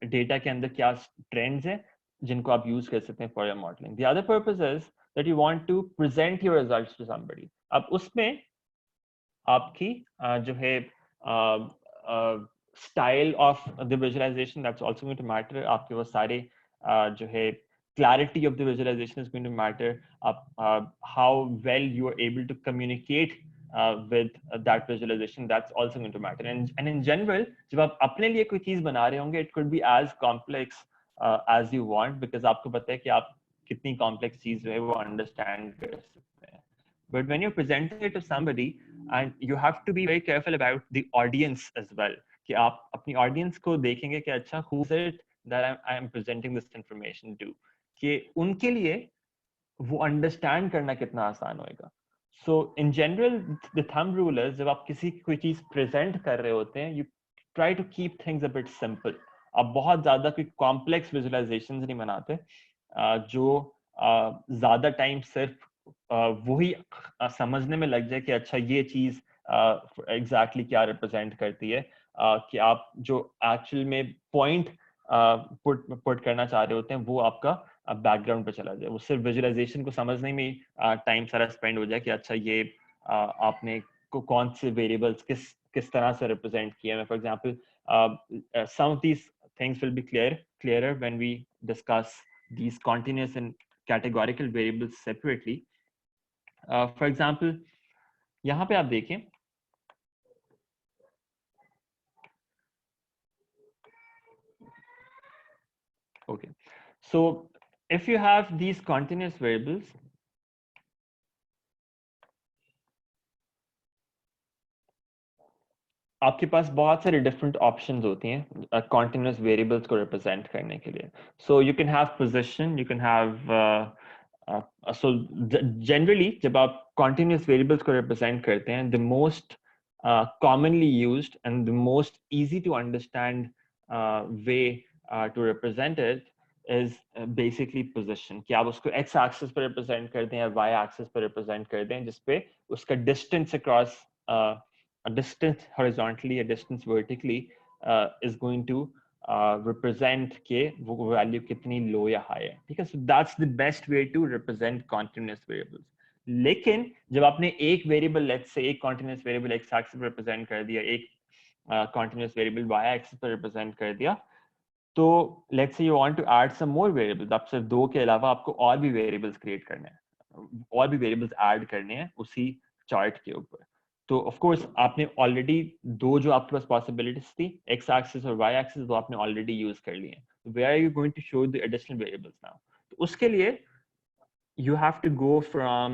डेटा के अंदर क्या ट्रेंड्स हैं जिनको आप यूज कर सकते हैं for your modelling. The other purpose is that you want to present your results to somebody. अब उसमें आपकी जो है style of the visualisation that's also going to matter. आपके वो सारे जो है clarity of the visualization is going to matter. How well you are able to communicate with that visualization, that's also going to matter. And in general, जब आप अपने लिए कोई चीज बना रहे होंगे, it could be as complex as you want, because आपको पता है कि आप कितनी complex चीज जो है वो understand कर सकते हैं. But when you're presenting it to somebody, and you have to be very careful about the audience as well, कि आप अपनी audience को देखेंगे कि अच्छा who is it that I am presenting this information to, कि उनके लिए वो अंडरस्टैंड करना कितना आसान होएगा. So in general the thumb rule is, जब आप किसी कोई चीज प्रेजेंट कर रहे होते हैं, you try to keep things a bit simple. आप बहुत ज्यादा कोई कॉम्प्लेक्स विजुअलाइजेशंस नहीं बनाते जो ज्यादा टाइम सिर्फ वही समझने में लग जाए कि अच्छा ये चीज एग्जैक्टली क्या रिप्रेजेंट करती है, कि आप जो एक्चुअल में पॉइंट पुट करना चाह रहे होते हैं वो आपका बैकग्राउंड पे चला जाए. वो सिर्फ विजुअलाइजेशन को समझने में टाइम सारा स्पेंड हो जाए कि अच्छा ये आपने कौन से वेरिएबल्स किस तरह से रिप्रेजेंट किया है. For example some of these things will be clearer when we discuss these continuous and categorical variables separately. For example, यहाँ पे आप देखें, okay, so if you have these continuous variables, आपके पास बहुत सारे डिफरेंट ऑप्शंस होती हैं continuous variables को रिप्रेजेंट करने के लिए. So you can have position, you can have so generally जब आप continuous variables को रिप्रेजेंट करते हैं, the most commonly used and the most easy to understand way to represent it is basically position. कि आप उसको x axis पर represent करते हैं या y axis पर represent करते हैं, जिसपे उसका distance across a distance horizontally, a distance vertically is going to represent के वो value कितनी low या high है. ठीक है, so that's the best way to represent continuous variables. लेकिन जब आपने एक वेरिएबल, लेट्स से एक continuous variable x axis पर represent कर दिया, एक continuous variable y axis पर represent कर दिया, तो let's say you want to add some more variables, आप सिर्फ दो के अलावा आपको और भी वेरिएबल्स क्रिएट करने हैं, और भी वेरिएबल्स ऐड करने हैं उसी चार्ट के ऊपर. तो ऑफ कोर्स आपने ऑलरेडी दो जो आपके पास पॉसिबिलिटीज थी, एक्स एक्सिस और वाई एक्सिस, वो आपने ऑलरेडी यूज कर लिए हैं. Where are you going to show the additional variables now? तो उसके लिए you have to go from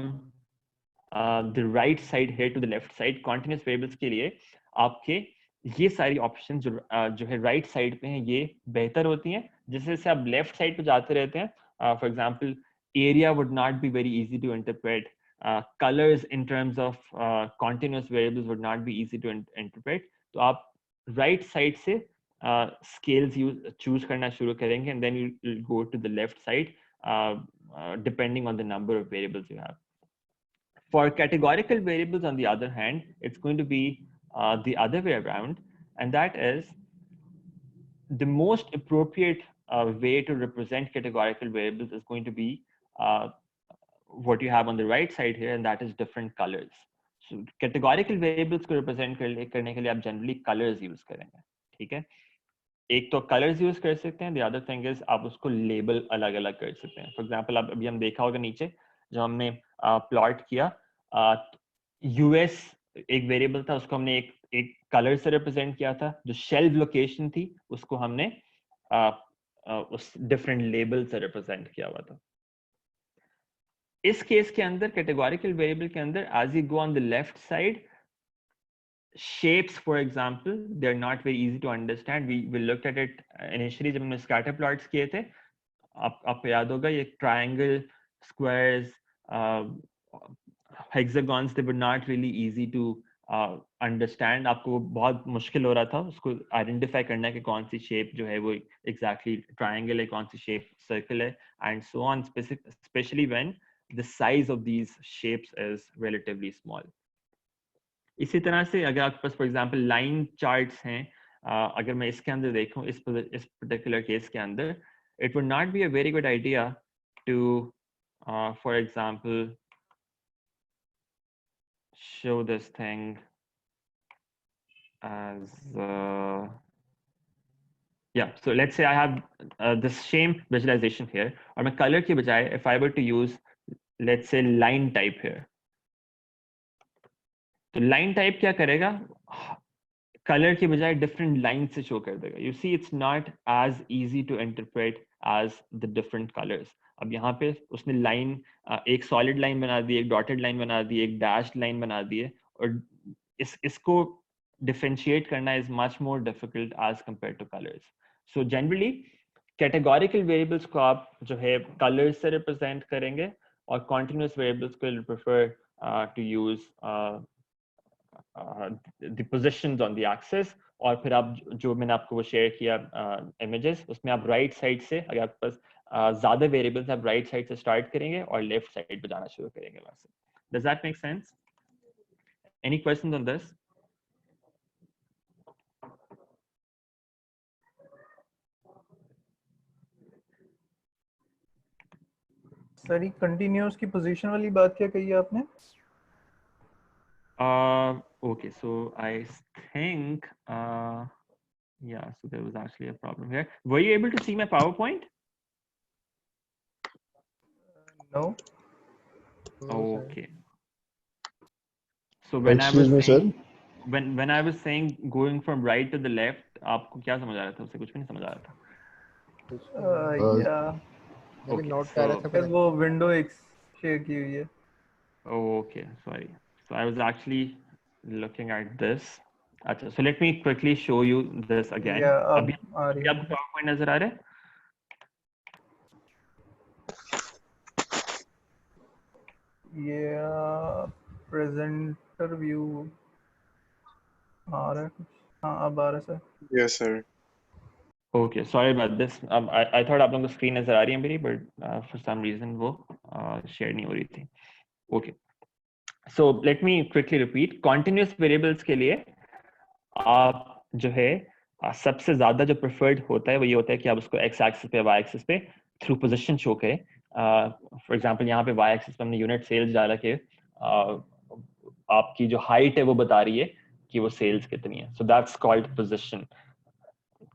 the right side here to the left side. Continuous variables के लिए आपके ये सारी ऑप्शन जो है राइट साइड पे हैं, ये बेहतर होती हैं. जैसे से आप लेफ्ट साइड पे जाते रहते हैं, for example area would not be very easy to interpret, colours in terms of continuous variables would not be easy to interpret. तो आप राइट साइड से स्केल्स चूज करना शुरू करेंगे, and then you go to the left side depending on the number of variables you have. For categorical variables, on the other hand, it's going to be the other way around, and that is the most appropriate way to represent categorical variables is going to be what you have on the right side here, and that is different colors. Categorical variables को represent करने के लिए आप generally colours use करेंगे, ठीक है। एक तो कलर्स यूज कर सकते हैं, द अदर थिंग इज आप उसको लेबल अलग अलग कर सकते हैं। फॉर एग्जांपल आप अभी हम देखा होगा नीचे जो हमने प्लॉट किया, यूएस एक वेरिएबल था, उसको हमने एक कलर से रिप्रेजेंट किया था। जो शेल्फ लोकेशन थी उसको हमने उस डिफरेंट लेबल से रिप्रेजेंट किया हुआ था। इस केस के अंदर कैटेगोरिकल वेरिएबल के अंदर as you go on the left side, shapes for example, they're not very easy to understand. We looked at it initially जब हमने scatter plots किए थे, आपको याद होगा ये triangle, squares, hexagons, they were not really easy to understand. आपको बहुत मुश्किल हो रहा था उसको identify करना कि कौन सी shape जो है वो exactly triangle है, कौन सी shape circle है, and so on, especially when the size of these shapes is relatively small. इसी तरह से अगर आपके पास फॉर एग्जांपल लाइन चार्ट्स हैं, अगर मैं इसके अंदर देखूं इस पर्टिकुलर केस के अंदर, it would not be a very good idea to for example show this thing as yeah, so let's say I have this same visualization here, और मैं color के बजाय if I were to use let's say line type here, तो line type क्या करेगा, colour के बजाय different line से शो कर देगा। You see it's not as easy to interpret as the different colours. अब यहाँ पे उसने लाइन एक सॉलिड लाइन बना दी, एक डॉटेड लाइन बना दी, एक डैश्ड लाइन बना दी है, और इसको डिफरेंशिएट करना is much more difficult as compare to colours. So generally categorical variables को आप जो है कलर्स से रिप्रेजेंट करेंगे, और कॉन्टिन्यूस वेरिएबल्स को prefer to use the positions on the axis, और फिर आप जो मैंने आपको वो शेयर किया इमेजेस, उसमें आप राइट साइड से, अगर आपके पास ज्यादा वेरिएबल्स, आप राइट साइड से स्टार्ट करेंगे और लेफ्ट साइड पे जाना शुरू करेंगे वहां से। Does that make sense? Any questions on this? Sir ये कंटिन्यूअस की पोजीशन वाली बात क्या कही आपने? Okay, so I think yeah, so there was actually a problem here. Were you able to see my PowerPoint? No. Okay. So when I was saying, when I was saying going from right to the left, आपको क्या समझ आ रहा था? उससे कुछ भी नहीं समझ आ रहा था। लेकिन Okay, नोट कर रहा था सर वो विंडो एक शेयर की हुई है। Okay, sorry. So I was actually looking at this. अच्छा, so let me quickly show you this again. अभी आपको PowerPoint नजर आ रहा है? ये प्रेजेंटर व्यू आ रहा है कुछ? हाँ अब आ रहा है sir. Yes, sir. Okay, sorry about this. I thought आप लोगों को स्क्रीन नजर आ रही है मेरी, but for some reason वो शेयर नहीं हो रही थी. Okay. So let me quickly repeat. Continuous variables के लिए आप जो है सबसे ज्यादा जो प्रेफर्ड होता है वो ये होता है कि आप उसको x एक्सिस पे, y एक्सिस पे थ्रू पोजीशन शो करें। फॉर एग्जांपल यहाँ पे y एक्सिस पे हमने यूनिट सेल्स डाला के आपकी जो हाइट है वो बता रही है कि वो सेल्स कितनी है। सो दैट्स कॉल्ड पोजीशन,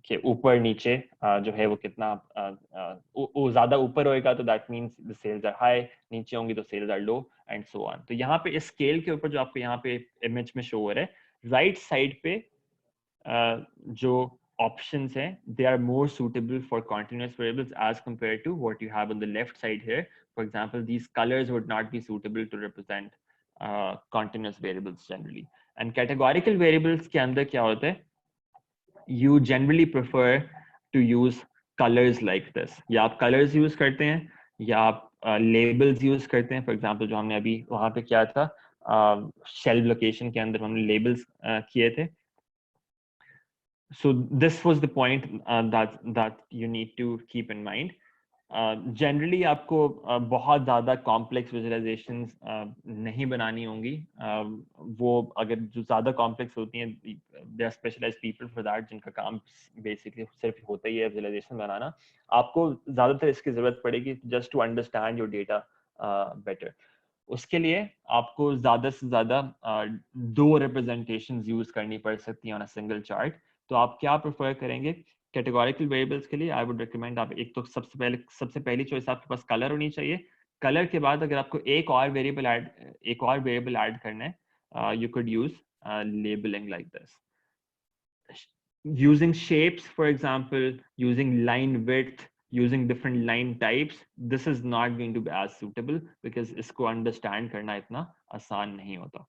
के ऊपर नीचे जो है वो कितना वो ज्यादा ऊपर होएगा तो that means the sales are high, नीचे होंगी तो sales are low, and so on. तो यहाँ पे इस स्केल के ऊपर जो आपको यहाँ पे इमेज में शो हो रहा है, राइट साइड पे जो options हैं, they are more suitable for continuous variables as compared to what you have on the left side here. For example, these colors would not be suitable to represent continuous variables generally. And categorical variables के अंदर क्या होता है, you generally prefer to use colors like this. या आप colors use करते हैं या आप labels use करते हैं। For example, जो हमने अभी वहाँ पे किया था shelf location के अंदर हमने labels किए थे। So this was the point that you need to keep in mind. Generally आपको बहुत ज़्यादा complex visualizations नहीं बनानी होंगी। वो अगर जो ज़्यादा complex होती हैं, there are specialized people for that, जिनका काम basically सिर्फ होता ही है visualization बनाना। आपको ज़्यादातर इसकी ज़रूरत पड़ेगी just to understand your data better. उसके लिए आपको ज़्यादा से ज़्यादा 2 रिप्रेजेंटेशंस यूज़ करनी पड़ सकती हैं ऑन अ सिंगल चार्ट। तो आप क्या प्रेफर करेंगे? कैटेगोरिकल वेरिएबल्स के लिए आई वुड रिकमेंड आप एक तो सबसे पहली चॉइस आपके पास कलर होनी चाहिए। कलर के बाद अगर आपको एक और वेरिएबल ऐड करना है, you could use labeling like this. Using shapes, for example, using line width, using different line types, this is not going to be as suitable because इसको understand करना इतना आसान नहीं होता।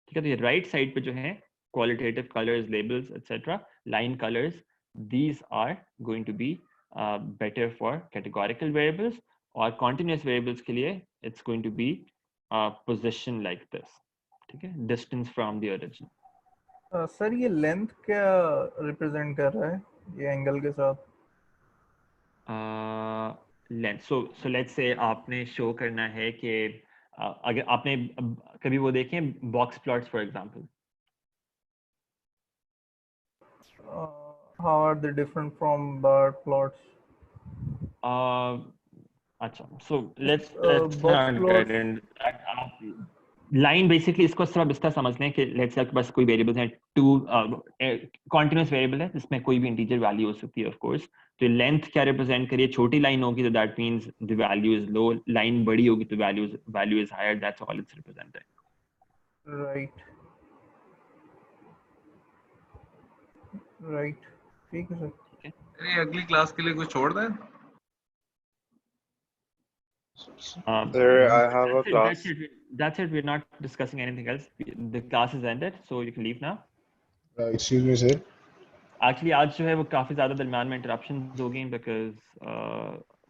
ठीक है, तो ये राइट साइड पे जो है qualitative colors, labels, etc., line colors, these are going to be better for categorical variables, और continuous variables के लिए it's going to be position like this. ठीक है, distance from the origin. Sir ये length क्या रिप्रेजेंट कर रहा है ये एंगल के साथ? लेंथ, सो लेट्स से आपने शो करना है कि अगर आपने कभी वो देखें box plots for example, how are they different from bar plots? अच्छा, so let's box not plots. Get in line. Basically इसको सिर्फ इस तरह समझ लें कि लेट्स से आपके पास कोई वेरिएबल्स हैं, 2 कॉन्टिन्यूस वेरिएबल है जिसमें कोई भी इंटीजर वैल्यू हो सकती है ऑफ कोर्स। तो लेंथ क्या रिप्रेजेंट करिए? छोटी लाइन होगी तो that means the value is low, line बड़ी होगी तो value is higher, that's all it's represented. Right right, ठीक है सर। ये अगली क्लास के लिए कुछ छोड़ दें? Sir, I have a class. That's it. We're not discussing anything else. The class is ended, so you can leave now. Excuse me, sir. Actually, आज जो है वो काफी ज्यादा दरमियान में interruptions हो गई because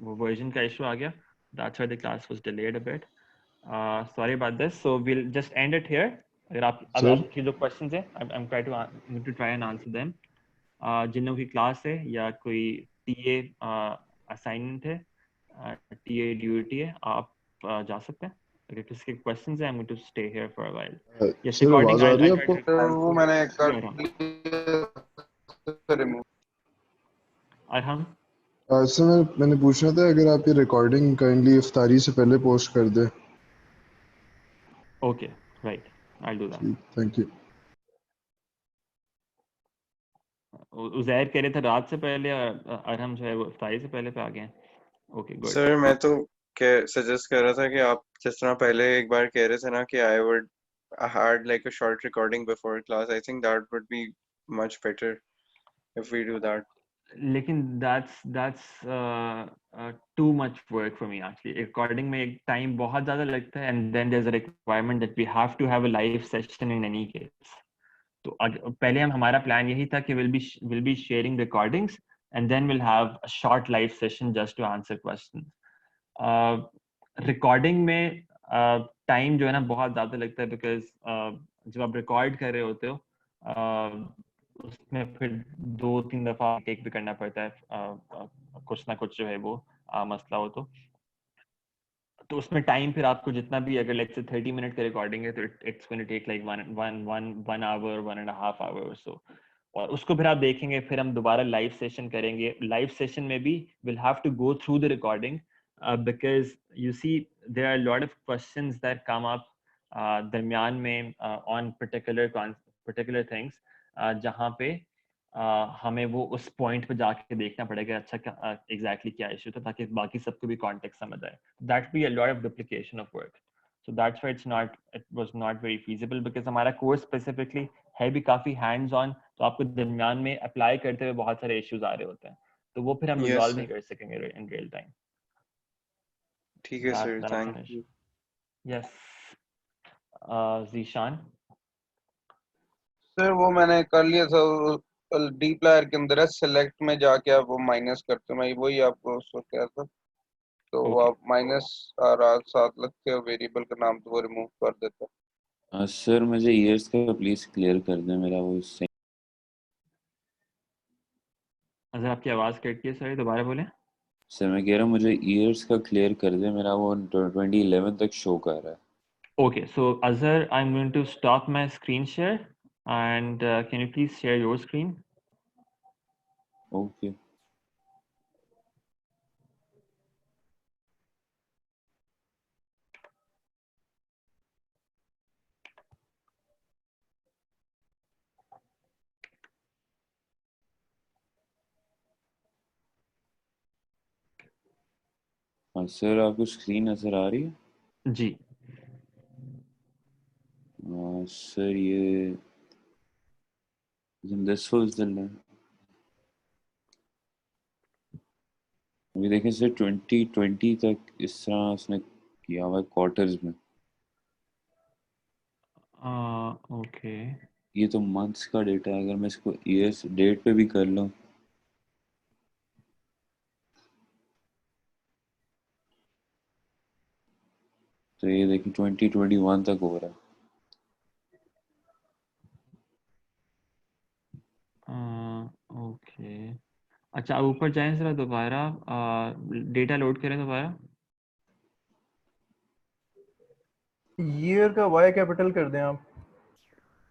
वो version का issue आ गया. That's why the class was delayed a bit. Sorry about this. So we'll just end it here. अगर आप अब Sir? आपकी जो questions हैं, I'm going to try and answer them. जिन लोगों की क्लास है या कोई TA असाइनमेंट है, TA ड्यूटी है, आप जा सकते हैं। अगर किसी के क्वेश्चंस हैं, I'm going to stay here for a while. Yes, sir, recording. आवाज आ रही है I'll try आपको? to वो मैंने कर Yeah, रिमूव। Arham? सर मैंने पूछना था अगर आप ये रिकॉर्डिंग काइंडली इफ्तारी से पहले पोस्ट कर दें। Okay, right. I'll do that. Thank you. Uzair कह रहे थे रात से पहले और अरहम जो है वो इफ्तारी से पहले पे आ गए हैं। Okay, good. सर मैं तो सजेस्ट कर रहा था कि आप जिस तरह पहले एक बार कह रहे थे ना कि I had like a short recording before class. I think that would be much better if we do that. लेकिन that's too much work for me actually. Recording में एक टाइम बहुत ज़्यादा लगता है and then there's a requirement that we have to have a live session in any case. तो पहले हमारा प्लान यही था कि we'll be sharing recordings and then we'll have a short live session just to answer questions. Recording में time जो है ना बहुत ज़्यादा लगता है because जब आप रिकॉर्ड कर रहे होते हो उसमें फिर 2-3 दफा टेक भी करना पड़ता है, कुछ ना कुछ जो है वो मसला हो तो उसमें टाइम फिर आपको जितना भी अगर लेट्स से 30 मिनट का रिकॉर्डिंग है तो it's going to take like 1 hour 1.5 hour और सो, और उसको फिर आप देखेंगे, फिर हम दोबारा लाइव सेशन करेंगे। लाइव सेशन में भी will have to go through the recording because you see there are lot of questions that come up दरमियान में ऑन पर्टिकुलर थिंग्स जहाँ पे हमें वो उस पॉइंट पे जाके देखना पड़ेगा अच्छा एग्जैक्टली क्या इशू था ताकि बाकी सबको भी कॉन्टेक्स्ट समझ आए। That be a lot of duplication of work, so that's why it was not very feasible because हमारा कोर्स स्पेसिफिकली है भी काफी हैंड्स ऑन, तो आपको दरमियान में अप्लाई करते हुए बहुत सारे इश्यूज आ रहे होते हैं तो वो फिर हम Yes, रिजॉल्व sir. नहीं कर सकेंगे इन रियल टाइम। ठीक है sir, thank you. Yes, Zeeshan. Sir वो मैंने कर लिया था, डी प्लेयर के अंदर है, सेलेक्ट में जाके आप वो माइनस करते हो, मैं वही आपको उसको कहा था, तो Okay. आप माइनस और साथ लगते हो वेरिएबल का नाम तो वो रिमूव कर देता है। सर मुझे ईयर्स का प्लीज क्लियर कर दें, मेरा वो अगर आपकी आवाज कट गई सर दोबारा बोलें। सर मैं कह रहा हूँ मुझे ईयर्स का क्लियर कर दें, मेरा वो 2011 तक शो कर रहा है। Okay, so Azhar, I'm going to stop my screen share and can you please share your screen? Okay हाँ सर, आपको स्क्रीन नजर आ रही है? जी सर ये दिस वाज द अभी देखें सर 2020 तक इस तरह उसने किया हुआ है क्वार्टर्स में। ओके ये तो मंथ्स का डेटा है, अगर मैं इसको ईयर्स डेट पे भी कर लूँ तो ये देखिए 2021 तक हो रहा है। ओके अच्छा अब ऊपर जाएं जरा दोबारा डेटा लोड करें दोबारा। ईयर का वाई कैपिटल कर दें आप,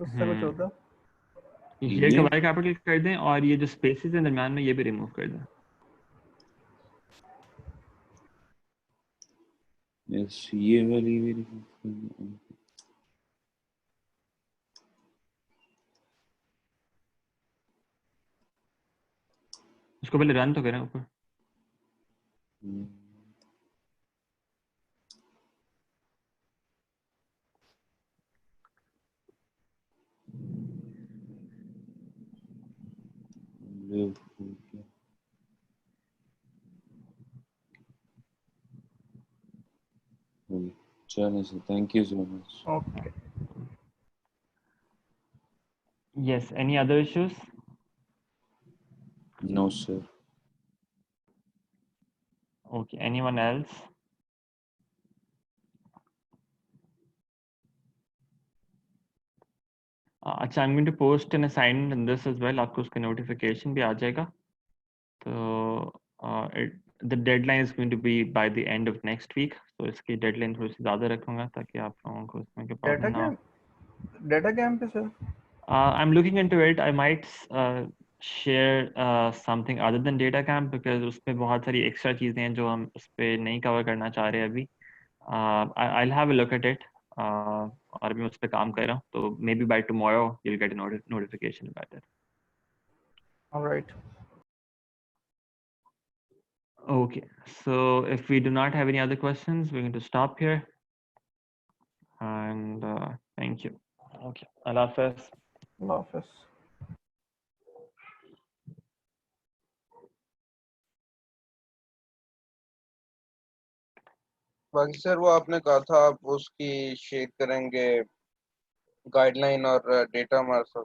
उससे कुछ होता। ईयर का ये वाई कैपिटल कर दें और ये जो स्पेसेस हैं दरम्यान में ये भी रिमूव कर दें। यस ये वाली भी इसको पहले रन तो करें ऊपर। चलो sir, thank you so much. Okay Yes, any other issues? No sir. Okay, anyone else? अच्छा, I'm going to post an assignment in this as well. आपको उसका notification भी आ जाएगा। तो the deadline is going to be by the end of next week. तो इसकी deadline थोड़ी सी ज़्यादा रखूँगा ताकि आप लोगों को उसमें के डेटा प्रॉब्लम ना हो। डेटा कैंप पे sir. I'm looking into it. I might share something other than data camp because उसपे बहुत सारी extra चीज़ें हैं जो हम उस पे नहीं cover करना चाह रहे अभी। I'll have a look at it. और मैं उस पे काम कर रहा हूँ तो maybe by tomorrow you'll get a notification about it. All right. Okay, so if we do not have any other questions, we're going to stop here. And thank you. Okay, Allah Hafiz. Allah Hafiz. बाकी sir वो आपने कहा था आप उसकी share करेंगे guideline और data हमारे साथ।